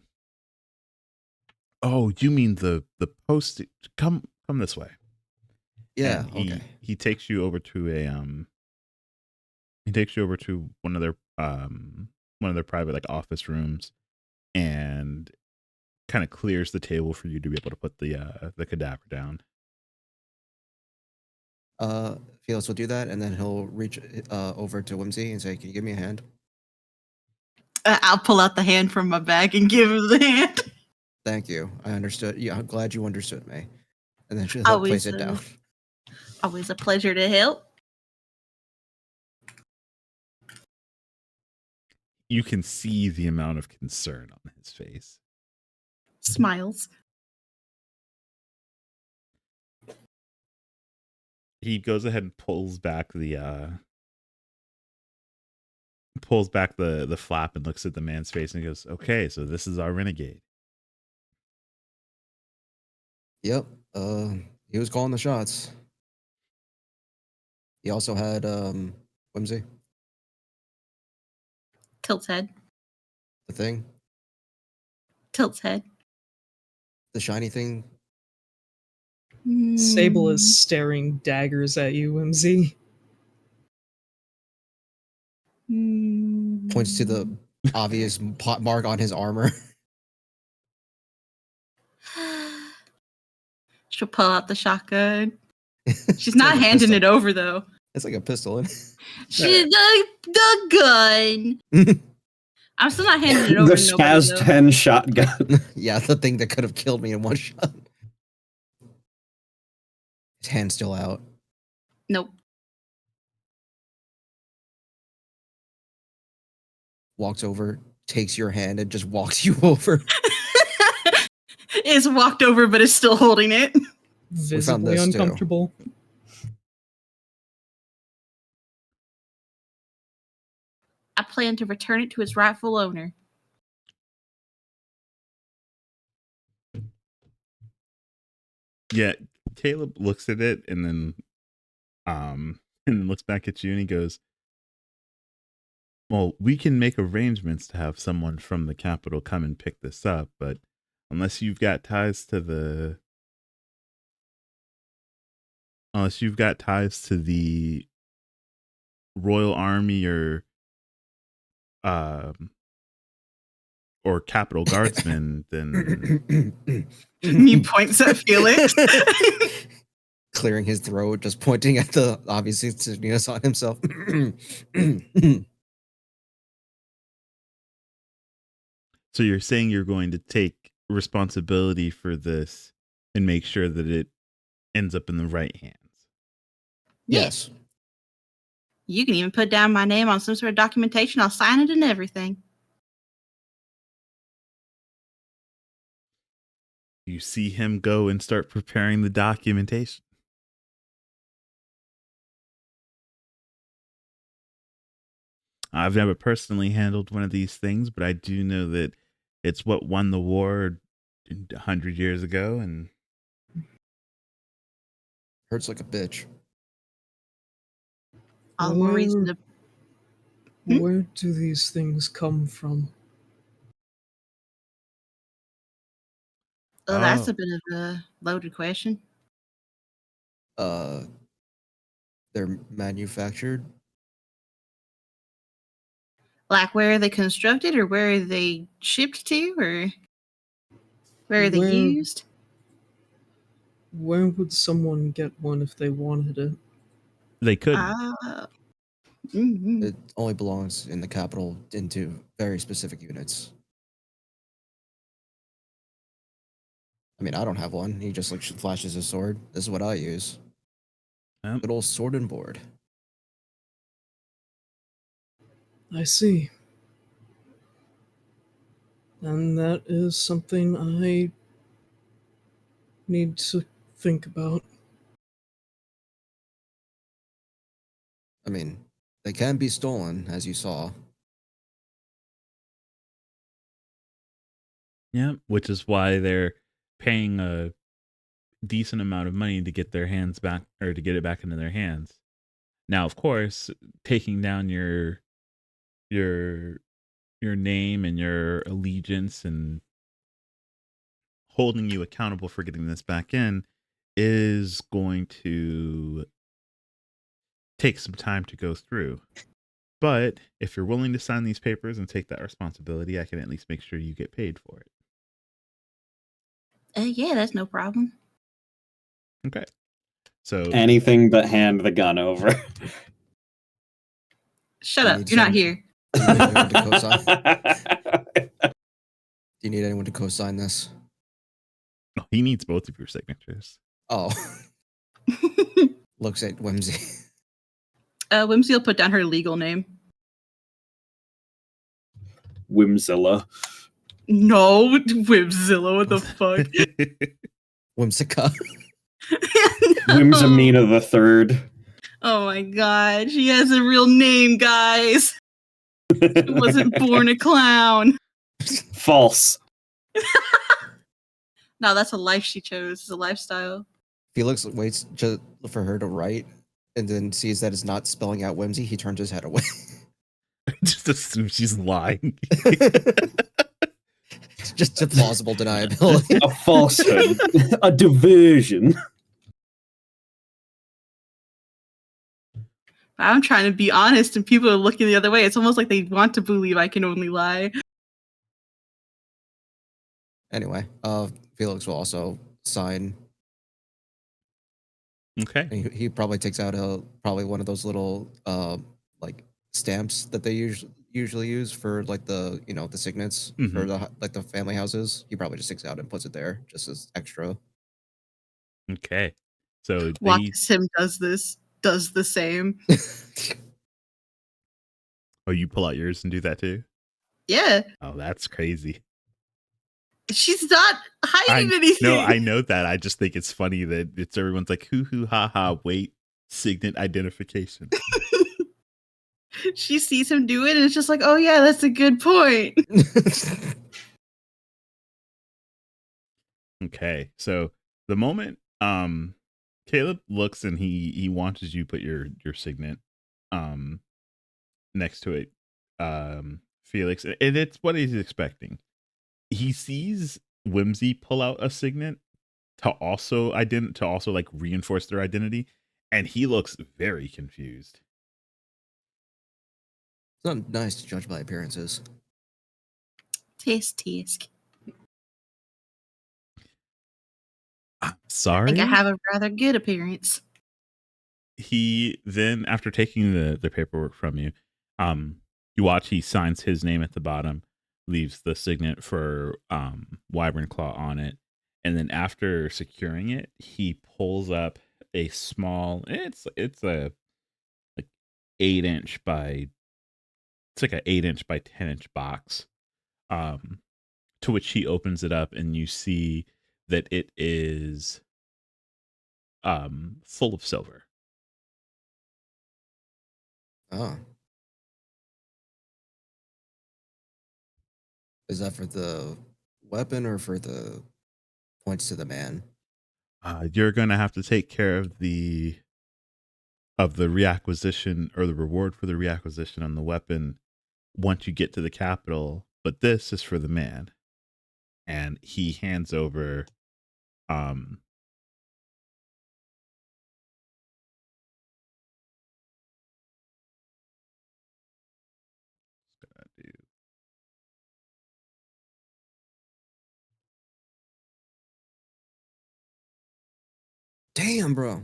A: you mean the post? Come this way.
H: Yeah.
A: and he
H: Okay.
A: he takes you over to one of their private like office rooms, and kind of clears the table for you to be able to put the cadaver down.
H: Felix will do that, and then he'll reach over to Whimsy and say, "Can you give me a hand?"
G: I'll pull out the hand from my bag and give him the hand.
H: Thank you. I understood. Yeah, I'm glad you understood me. And then he'll place it down.
G: Always a pleasure to help.
A: You can see the amount of concern on his face.
G: Smiles.
A: He goes ahead and pulls back the flap and looks at the man's face and goes, "Okay, so this is our renegade."
H: Yep. He was calling the shots. He also had Whimsy,
G: Tilt's head.
H: the thing,
G: Tilt's head.
H: the shiny thing.
C: Sable is staring daggers at you, Whimsy.
H: Points to the obvious pot mark on his armor.
G: She'll pull out the shotgun. She's not handing it over though.
H: It's like a pistol.
G: She's the gun. I'm still not handing it over.
B: The
G: to nobody,
B: Spaz
G: though.
B: 10 shotgun.
H: Yeah, the thing that could have killed me in one shot. His hand's still out.
G: Nope.
H: Walks over, takes your hand, and just walks you over.
G: It's walked over, but is still holding it.
C: Visibly
H: this, too.
C: uncomfortable.
G: I plan to return it to its rightful owner.
A: Yeah, Caleb looks at it and then looks back at you and he goes, "Well, we can make arrangements to have someone from the capital come and pick this up, but unless you've got ties to the Royal Army or Capitol Guardsmen, then
G: He points at Felix.
H: Clearing his throat, just pointing at the obvious insignias on himself.
A: So you're saying you're going to take responsibility for this and make sure that it ends up in the right hands.
H: Yes.
G: You can even put down my name on some sort of documentation. I'll sign it and everything.
A: You see him go and start preparing the documentation. I've never personally handled one of these things, but I do know that it's what won the war 100 years ago, and
H: Hurts like a bitch.
G: All the more reason to.
C: Where do these things come from?
G: Oh, that's a bit of a loaded question.
H: They're manufactured.
G: Like, where are they constructed, or where are they shipped to, or where are they used?
C: Where would someone get one if they wanted it?
A: They could.
H: It only belongs in the capital into very specific units. I mean, I don't have one. He just like flashes his sword. This is what I use.
A: Yep.
H: Good old sword and board.
C: I see. And that is something I need to think about.
H: I mean, they can be stolen, as you saw.
A: Yeah, which is why they're paying a decent amount of money to get their hands back, or to get it back into their hands. Now, of course, taking down your name and your allegiance and holding you accountable for getting this back in is going to take some time to go through. But if you're willing to sign these papers and take that responsibility, I can at least make sure you get paid for it.
G: Yeah, that's no problem.
A: Okay. So
B: Anything but hand the gun over.
G: Shut
H: You
G: up.
H: need
G: You're not
H: some-
G: here.
H: Do you need anyone to co-sign? Do you need anyone to co-sign this?
A: oh, he needs both of your signatures.
H: Oh, looks at Whimsy.
G: Whimsy will put down her legal name.
B: Whimzilla.
G: No, Whimzilla, what the fuck?
H: Whimsica.
G: No.
B: Whimsamina the Third.
G: Oh my god, she has a real name, guys. She wasn't born a clown.
B: False.
G: No, that's a life she chose. It's a lifestyle.
H: Felix waits just for her to write and then sees that it's not spelling out Whimsy. He turns his head away.
A: Just assume she's lying.
H: Just a plausible deniability.
B: A falsehood. A diversion.
G: I'm trying to be honest and people are looking the other way. It's almost like they want to believe I can only lie.
H: Anyway, Felix will also sign.
A: Okay.
H: And he probably takes out probably one of those little like stamps that they usually use for like the the signets for the family houses. He probably just takes it out and puts it there just as extra.
A: Okay. So
G: Watch him does the same.
A: oh, you pull out yours and do that too?
G: Yeah.
A: Oh, that's crazy.
G: She's not hiding anything.
A: No, I know that. I just think it's funny that it's everyone's like, hoo hoo ha ha, wait, signet identification.
G: She sees him do it and it's just like, oh yeah, that's a good point.
A: Okay. So the moment Caleb looks and he watches you put your signet next to it, Felix, and it's what he's expecting. He sees Whimsy pull out a signet to also like reinforce their identity, and he looks very confused.
H: It's not nice to judge by appearances.
G: Tisk.
A: I'm
G: I
A: sorry.
G: think I have a rather good appearance.
A: He then, after taking the paperwork from you, you watch he signs his name at the bottom, leaves the signet for Wyvern Claw on it, and then after securing it, he pulls up a small. It's a like 8-inch by. It's like an 8-inch by 10-inch box, to which he opens it up, and you see that it is full of silver.
H: Oh. Is that for the weapon or for the points to the man?
A: You're going to have to take care of the reacquisition, or the reward for the reacquisition on the weapon once you get to the capital, but this is for the man. And he hands over
H: Damn, bro.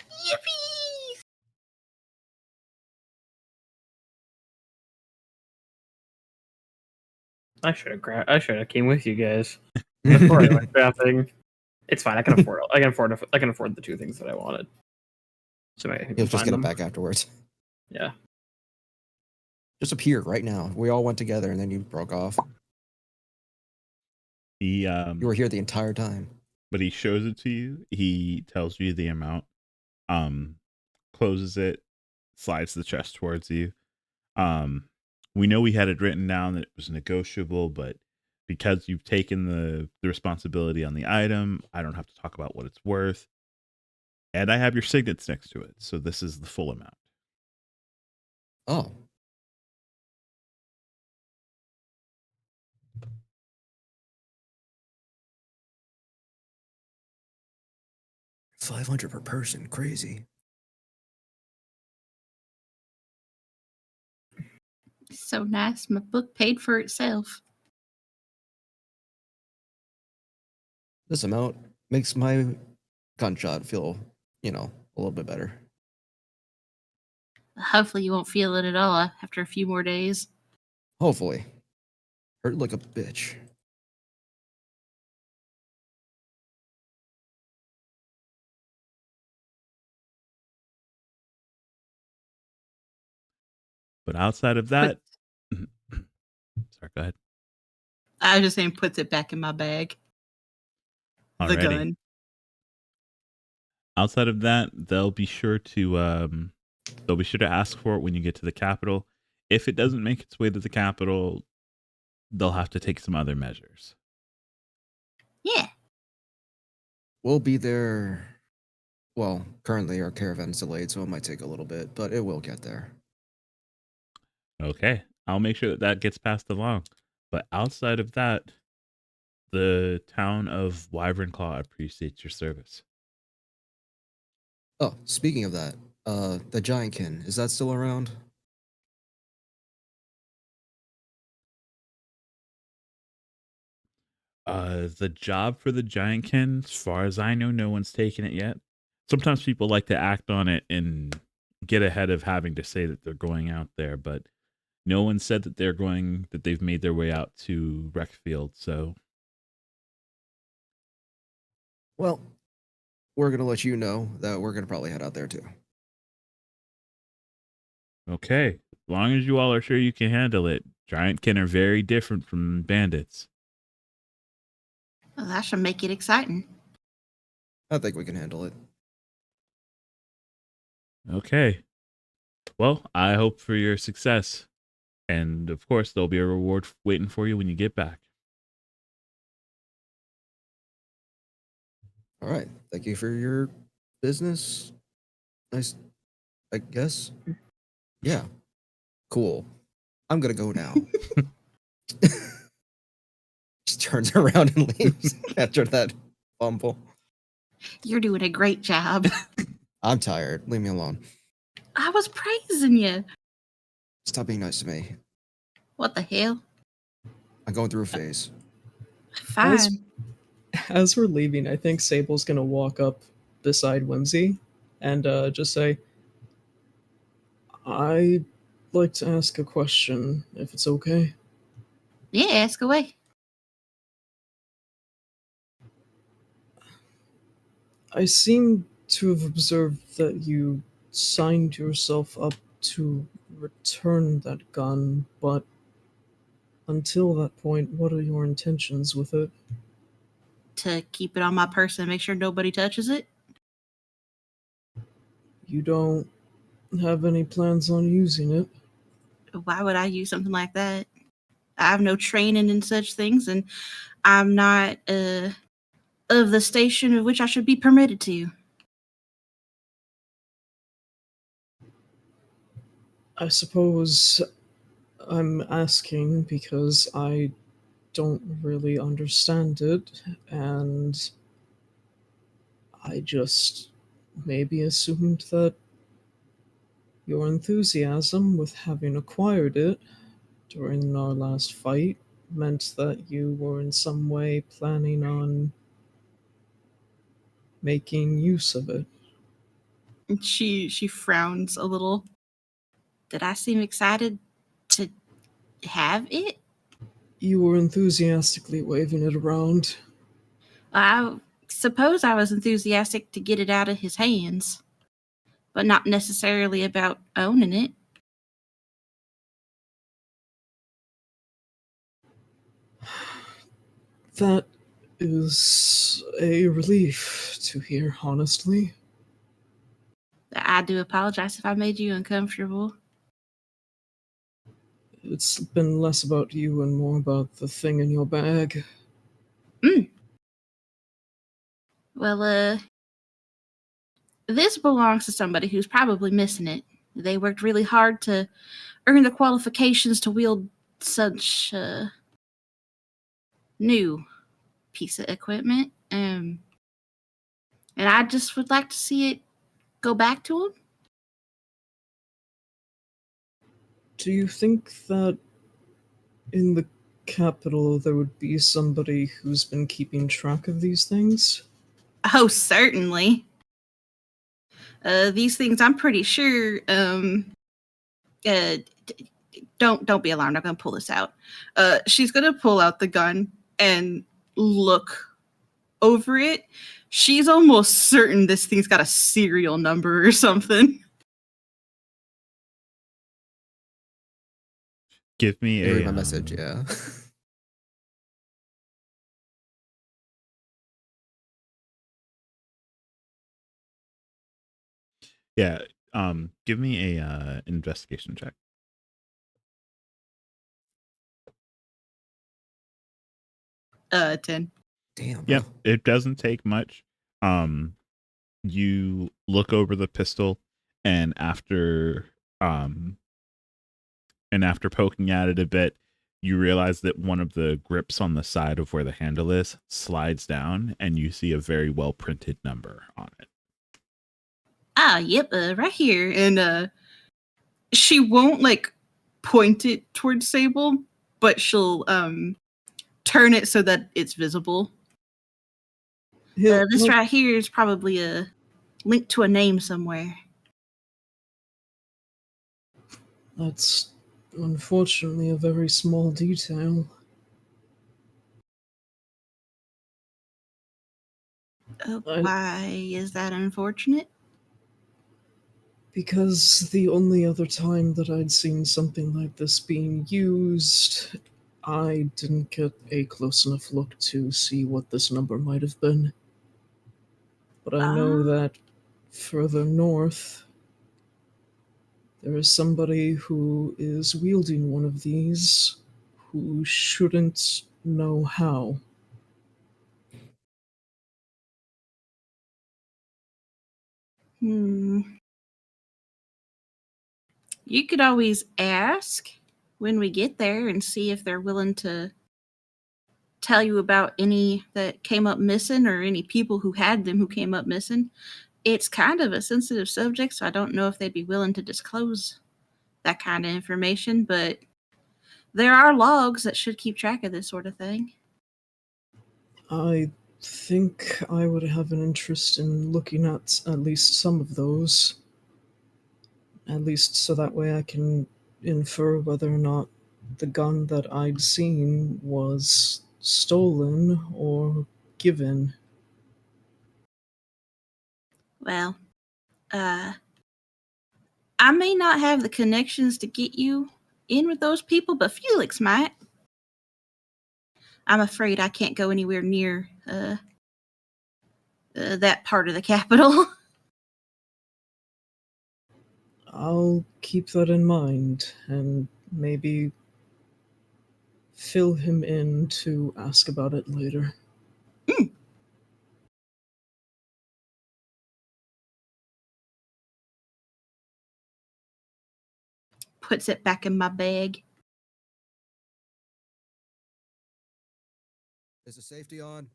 G: Yippee!
F: I should have came with you guys before I went shopping. It's fine. I can afford the two things that I wanted. So I can
H: He'll just
F: find
H: get
F: them.
H: it back afterwards.
F: Yeah.
H: Just appear right now. We all went together and then you broke off.
A: he
H: You were here the entire time.
A: but he shows it to you. He tells you the amount, closes it, slides the chest towards you. We know we had it written down that it was negotiable, but because you've taken the responsibility on the item, I don't have to talk about what it's worth. And I have your signets next to it, so this is the full amount.
H: Oh. 500 per person. Crazy.
G: So nice. My book paid for itself.
H: This amount makes my gunshot feel, a little bit better.
G: Hopefully you won't feel it at all after a few more days.
H: Hopefully. Hurt like a bitch.
A: But outside of that, sorry, go ahead.
G: I was just saying, puts it back in my bag. The
A: Alrighty.
G: gun.
A: Outside of that, they'll be sure to ask for it when you get to the capital. If it doesn't make its way to the capital, they'll have to take some other measures.
G: Yeah.
H: We'll be there. Well, currently our caravan's delayed, so it might take a little bit, but it will get there.
A: Okay, I'll make sure that gets passed along. But outside of that, the town of Wyvern Claw appreciates your service.
H: Oh, speaking of that, the Giantkin, is that still around?
A: The job for the Giantkin, as far as I know, no one's taken it yet. Sometimes people like to act on it and get ahead of having to say that they're going out there, but no one said that they've made their way out to Wreckfield, so.
H: Well, we're going to let you know that we're going to probably head out there too.
A: Okay, as long as you all are sure you can handle it. Giantkin are very different from bandits.
G: Well, that should make it exciting.
H: I think we can handle it.
A: Okay. Well, I hope for your success. And of course, there'll be a reward waiting for you when you get back.
H: All right. Thank you for your business. Nice, I guess. Yeah. Cool. I'm going to go now. Just turns around and leaves after that fumble.
G: You're doing a great job.
H: I'm tired. Leave me alone.
G: I was praising you.
H: Stop being nice to me.
G: What the hell?
H: I'm going through a phase.
G: Fine.
C: As we're leaving, I think Sable's gonna walk up beside Whimsy and just say, I'd like to ask a question, if it's okay.
G: Yeah, ask away.
C: I seem to have observed that you signed yourself up to return that gun, but until that point, what are your intentions with it?
G: To keep it on my person and make sure nobody touches it.
C: You don't have any plans on using it?
G: Why would I use something like that? I have no training in such things, and I'm not of the station of which I should be permitted to.
C: I suppose I'm asking because I don't really understand it, and I just maybe assumed that your enthusiasm with having acquired it during our last fight meant that you were in some way planning on making use of it.
G: And she frowns a little. Did I seem excited to have it?
C: You were enthusiastically waving it around.
G: I suppose I was enthusiastic to get it out of his hands, but not necessarily about owning it.
C: That is a relief to hear, honestly.
G: I do apologize if I made you uncomfortable.
C: It's been less about you and more about the thing in your bag.
G: Well, this belongs to somebody who's probably missing it. They worked really hard to earn the qualifications to wield such new piece of equipment. And I just would like to see it go back to him.
C: Do you think that in the capital there would be somebody who's been keeping track of these things?
G: Oh, certainly. These things, I'm pretty sure. Don't be alarmed. I'm gonna pull this out. She's gonna pull out the gun and look over it. She's almost certain this thing's got a serial number or something.
A: Give me
H: Read
A: a
H: my message, yeah.
A: yeah. Give me a investigation check.
G: 10.
H: Damn.
A: Yep,
H: Bro.
A: it doesn't take much. You look over the pistol, and after poking at it a bit, you realize that one of the grips on the side of where the handle is slides down, and you see a very well printed number on it.
G: Ah, yep, right here. And she won't like point it towards Sable, but she'll turn it so that it's visible. This right here is probably a link to a name somewhere.
C: That's unfortunately a very small detail.
G: Why is that unfortunate?
C: Because the only other time that I'd seen something like this being used, I didn't get a close enough look to see what this number might have been. But I know that further north, there is somebody who is wielding one of these who shouldn't know how.
G: You could always ask when we get there and see if they're willing to tell you about any that came up missing or any people who had them who came up missing. It's kind of a sensitive subject, so I don't know if they'd be willing to disclose that kind of information, but there are logs that should keep track of this sort of thing.
C: I think I would have an interest in looking at least some of those. At least so that way I can infer whether or not the gun that I'd seen was stolen or given.
G: Well, I may not have the connections to get you in with those people, but Felix might. I'm afraid I can't go anywhere near that part of the capital.
C: I'll keep that in mind and maybe fill him in to ask about it later.
G: Puts it back in my bag.
H: Is the safety on?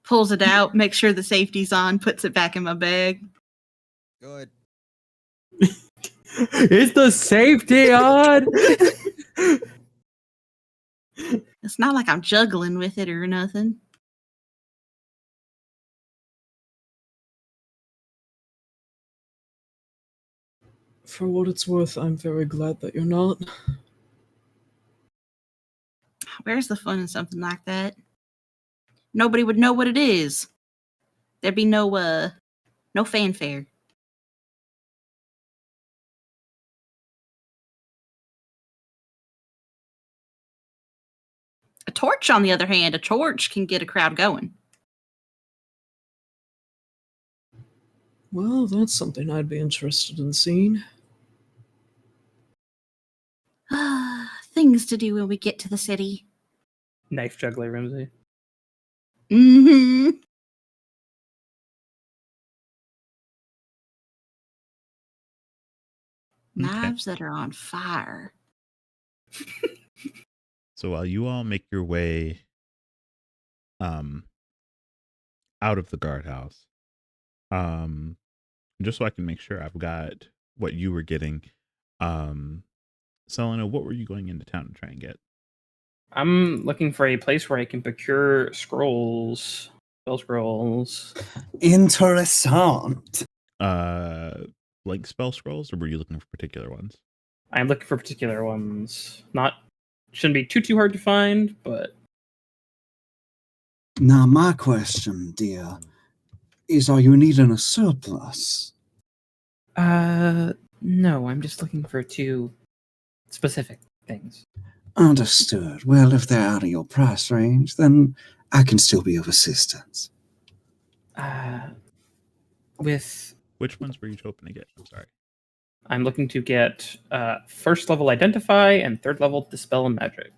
G: Pulls it out, makes sure the safety's on, puts it back in my bag.
H: Good.
F: Is the safety on?
G: It's not like I'm juggling with it or nothing.
C: For what it's worth, I'm very glad that you're not.
G: Where's the fun in something like that? Nobody would know what it is. There'd be no fanfare. A torch, on the other hand, a torch can get a crowd going.
C: Well, that's something I'd be interested in seeing.
G: Things to do when we get to the city.
F: Knife juggler Rimsey.
G: Mm-hmm. Knives that are on fire.
A: So while you all make your way out of the guardhouse. Just so I can make sure I've got what you were getting. Selena, what were you going into town to try and get?
F: I'm looking for a place where I can procure scrolls, spell scrolls.
B: Interessant.
A: Like spell scrolls, or were you looking for particular ones?
F: I'm looking for particular ones. Shouldn't be too hard to find, but
I: Now, my question, dear, is are you needing a surplus?
F: no, I'm just looking for 2 specific things.
I: Understood. Well, if they're out of your price range, then I can still be of assistance.
F: With
A: Which ones were you hoping to get? I'm sorry.
F: I'm looking to get 1st level Identify and 3rd level Dispel Magic.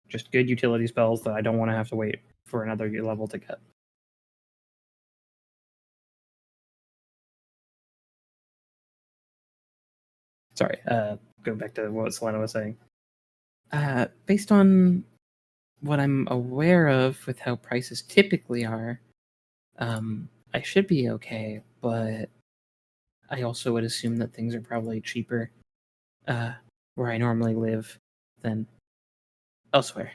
F: Just good utility spells that I don't want to have to wait for another level to get. Sorry, go back to what Selena was saying. Based on what I'm aware of with how prices typically are, I should be okay, but I also would assume that things are probably cheaper where I normally live than elsewhere.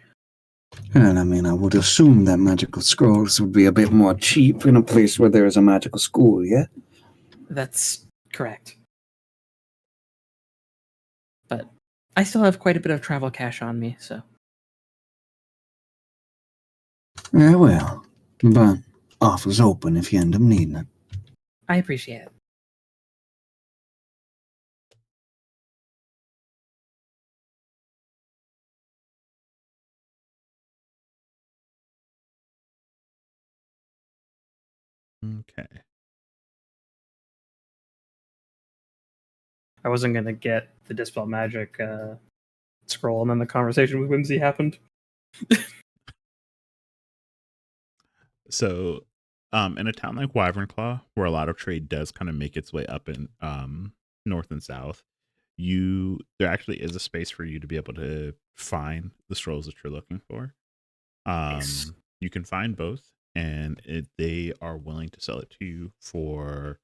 I: And I mean, I would assume that magical scrolls would be a bit more cheap in a place where there is a magical school, yeah?
F: That's correct. But I still have quite a bit of travel cash on me, so.
I: Yeah, well, but offer's open if you end up needing it.
F: I appreciate it.
A: Okay.
F: I wasn't going to get the Dispel Magic scroll, and then the conversation with Whimsy happened.
A: So, in a town like Wyvernclaw, where a lot of trade does kind of make its way up in north and south, there actually is a space for you to be able to find the scrolls that you're looking for.
F: Nice.
A: You can find both, and they are willing to sell it to you for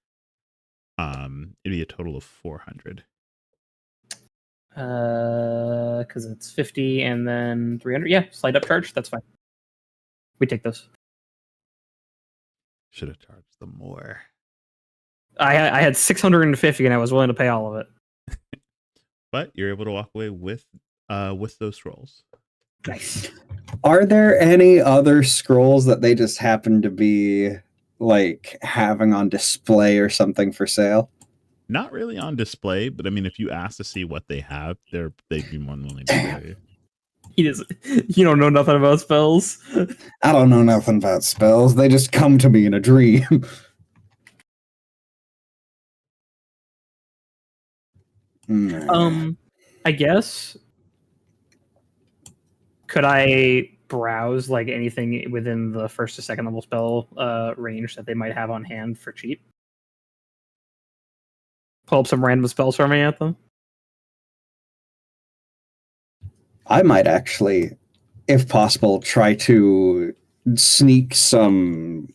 A: it'd be a total of 400.
F: Because it's 50 and then 300. Yeah, slide up charge. That's fine. We take those.
A: Should have charged them more.
F: I had 650 and I was willing to pay all of it.
A: But you're able to walk away with those scrolls.
F: Nice.
B: Are there any other scrolls that they just happen to be like having on display or something for sale?
A: Not really on display, but I mean, if you ask to see what they have, they'd be more than willing to tell you.
F: You don't know nothing about spells.
B: I don't know nothing about spells. They just come to me in a dream.
F: I guess. Could I browse like anything within the 1st to 2nd level spell range that they might have on hand for cheap? Pull up some random spells for me at them.
B: I might actually, if possible, try to sneak some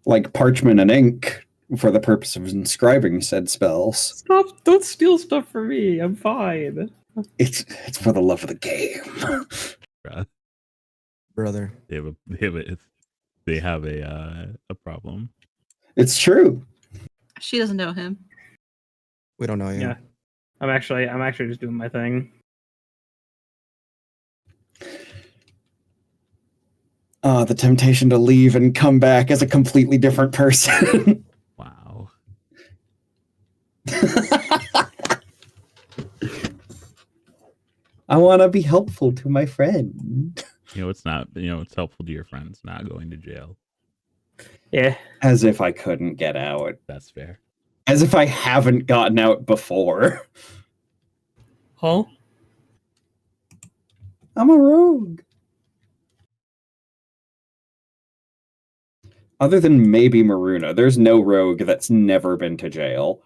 B: like parchment and ink for the purpose of inscribing said spells.
F: Stop! Don't steal stuff from me. I'm fine.
B: It's for the love of the game.
H: Brother.
A: They have a problem.
B: It's true.
G: She doesn't know him.
H: We don't know you.
F: Yeah. I'm actually just doing my thing.
B: The temptation to leave and come back as a completely different person.
A: Wow.
B: I want to be helpful to my friend.
A: It's helpful to your friends not going to jail.
F: Yeah.
B: As if I couldn't get out.
A: That's fair.
B: As if I haven't gotten out before.
F: Huh?
B: I'm a rogue. Other than maybe Maruna, there's no rogue that's never been to jail.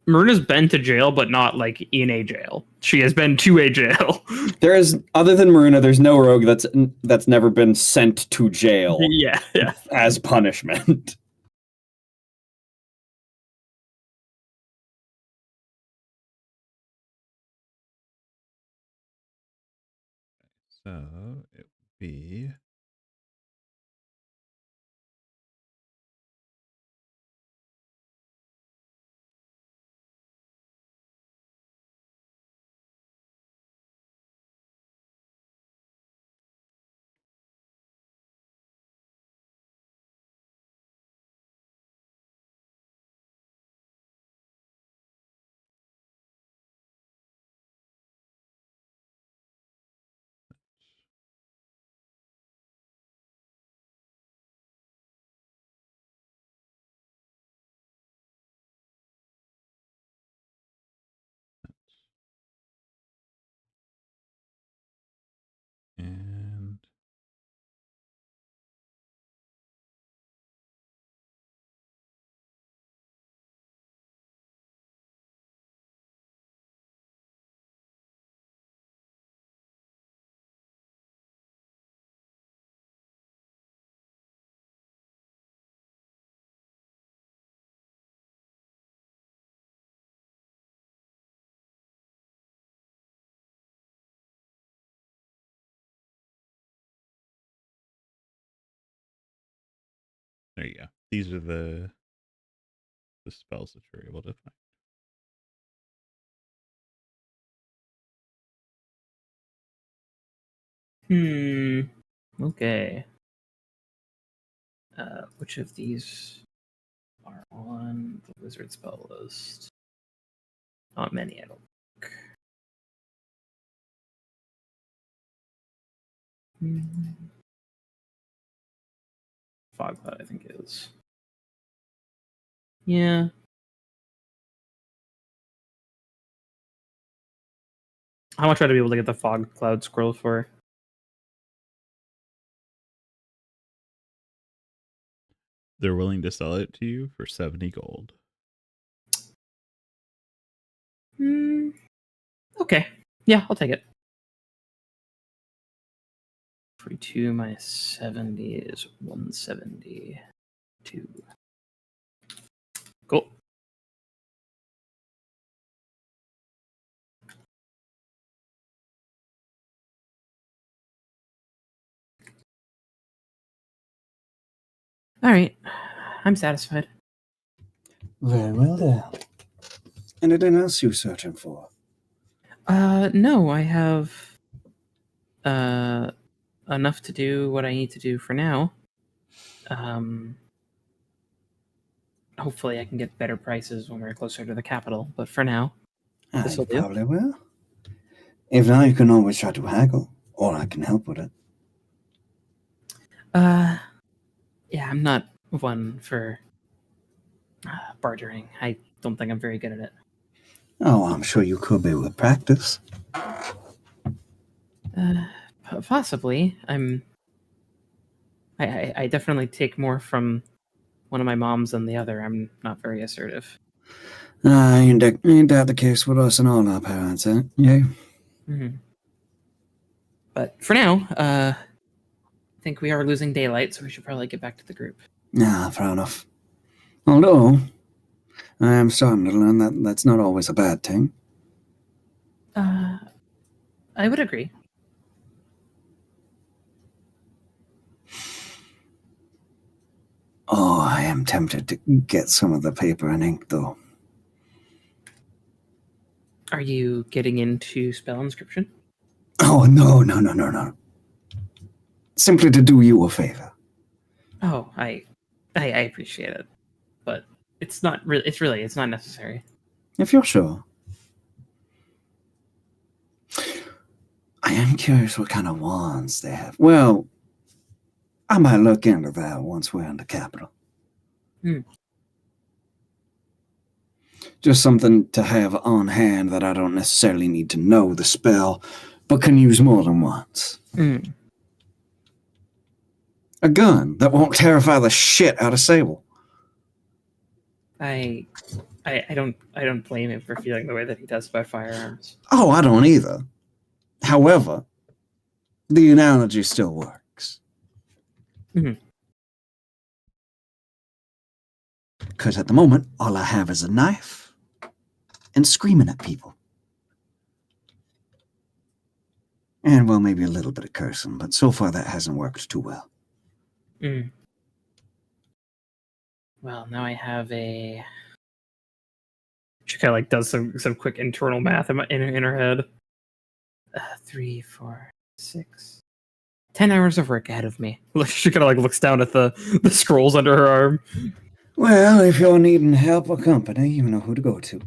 F: Myrna's been to jail, but not like in a jail. She has been to a jail.
B: There is, other than Maruna, there's no rogue that's never been sent to jail
F: Yeah.
B: as punishment.
A: So it would be and there you go. These are the spells that you're able to find.
F: Okay. Which of these are on the wizard spell list? Not many, I don't think. Fog Cloud, I think, is. Yeah. How much would I be able to get the Fog Cloud scroll for?
A: They're willing to sell it to you for 70 gold.
F: Okay. Yeah, I'll take it. 42 minus 70 is 172. Cool. All right. I'm satisfied.
I: Very well then. Anything else you're searching for?
F: No, I have enough to do what I need to do for now. Hopefully I can get better prices when we're closer to the capital, but for now,
I: You
F: this'll do.
I: probably will. If not, you can always try to haggle, or I can help with it.
F: Yeah, I'm not one for bartering. I don't think I'm very good at it.
I: Oh, I'm sure you could be with practice.
F: Possibly. I definitely take more from one of my moms than the other. I'm not very assertive.
I: Ain't that the case with us and all our parents, eh? Yeah.
F: Mm-hmm. But for now, I think we are losing daylight, so we should probably get back to the group.
I: Nah, fair enough. Although, I am starting to learn that that's not always a bad thing.
F: I would agree.
I: Oh, I am tempted to get some of the paper and ink, though.
F: Are you getting into spell inscription?
I: Oh, no. Simply to do you a favor.
F: Oh, I appreciate it, but it's not really. It's not necessary.
I: If you're sure. I am curious what kind of wands they have. Well, I might look into that once we're in the capital. Just something to have on hand that I don't necessarily need to know the spell, but can use more than once. A gun that won't terrify the shit out of Sable.
F: I I don't blame him for feeling the way that he does about firearms.
I: Oh, I don't either. However, the analogy still works.
F: Mhm.
I: Because at the moment, all I have is a knife and screaming at people. And, well, maybe a little bit of cursing, but so far that hasn't worked too well.
F: Mm. Well, now I have a. She kind of like does some quick internal math in her head. 3, 4, 6, 10 hours of work ahead of me. She kind of like looks down at the scrolls under her arm.
I: Well, if you're needing help or company, you know who to go to.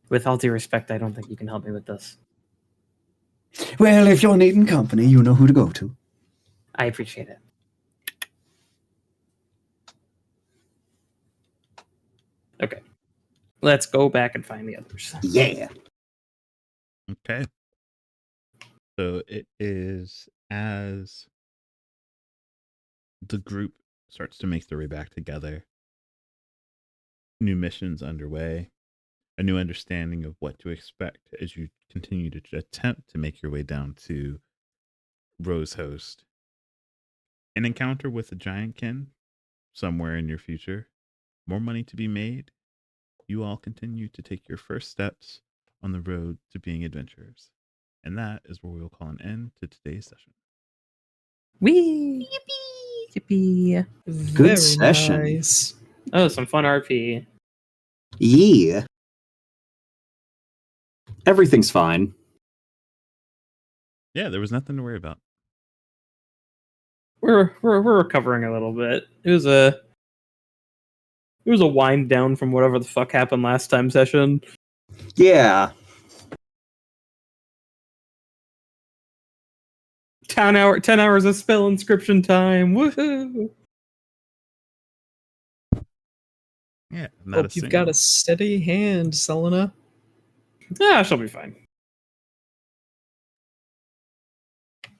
F: With all due respect, I don't think you can help me with this.
I: Well, if you're needing company, you know who to go to.
F: I appreciate it. Okay. Let's go back and find the others.
I: Yeah.
A: Okay. So it is as the group starts to make their way back together, new missions underway, a new understanding of what to expect as you continue to attempt to make your way down to Rose Host. An encounter with a giantkin somewhere in your future, more money to be made. You all continue to take your first steps on the road to being adventurers. And that is where we will call an end to today's session.
F: Whee! Yippee!
C: Very
I: session.
C: nice.
F: Oh, some fun RP.
E: Yeah. Everything's fine.
A: Yeah, there was nothing to worry about.
F: We're recovering a little bit. It was a wind down from whatever the fuck happened last time session.
E: Yeah.
F: 10 hours of spell inscription time. Woohoo!
A: Yeah, not
C: Hope you've got a steady hand, Selena.
F: Yeah, she'll be fine.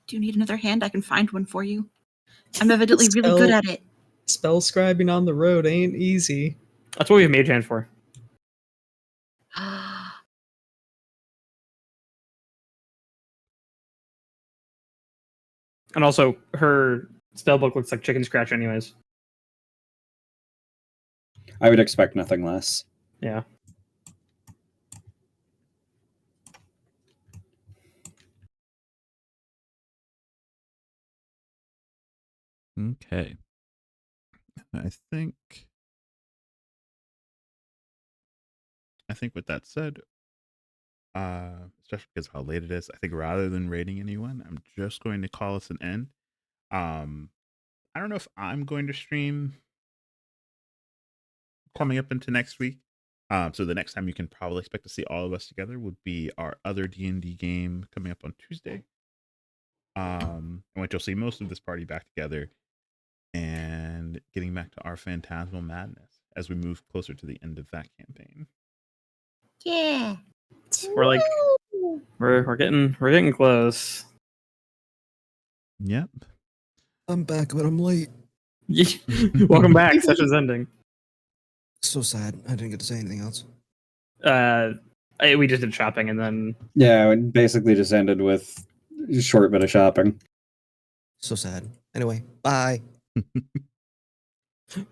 G: Do you need another hand? I can find one for you. I'm evidently really good at it.
C: Spell scribing on the road ain't easy.
F: That's what we have Mage Hand for. And also, her spellbook looks like chicken scratch anyways.
E: I would expect nothing less.
F: Yeah.
A: Okay. I think with that said, especially because of how late it is, I think rather than rating anyone, I'm just going to call us an end. I don't know if I'm going to stream coming up into next week. So the next time you can probably expect to see all of us together would be our other D&D game coming up on Tuesday. In which you'll see most of this party back together and getting back to our phantasmal madness as we move closer to the end of that campaign.
G: Yeah.
F: We're like we're getting close.
A: Yep.
H: I'm back, but I'm late.
F: Welcome back. Session's ending.
H: So sad. I didn't get to say anything else.
F: We just did shopping and then
E: Yeah, it basically just ended with a short bit of shopping.
H: So sad. Anyway, bye.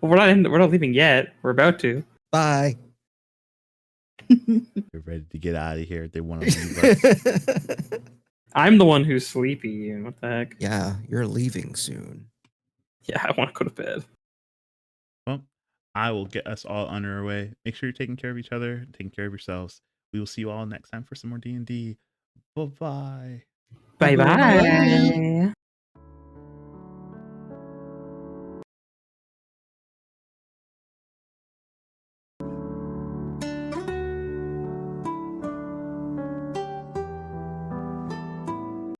F: well, we're not leaving yet. We're about to.
H: Bye.
A: They're ready to get out of here. They want to leave us.
F: I'm the one who's sleepy. What the heck?
H: Yeah, you're leaving soon.
F: Yeah, I want to go to bed.
A: Well, I will get us all on our way. Make sure you're taking care of each other, taking care of yourselves. We will see you all next time for some more D&D. Bye-bye.
F: Bye-bye.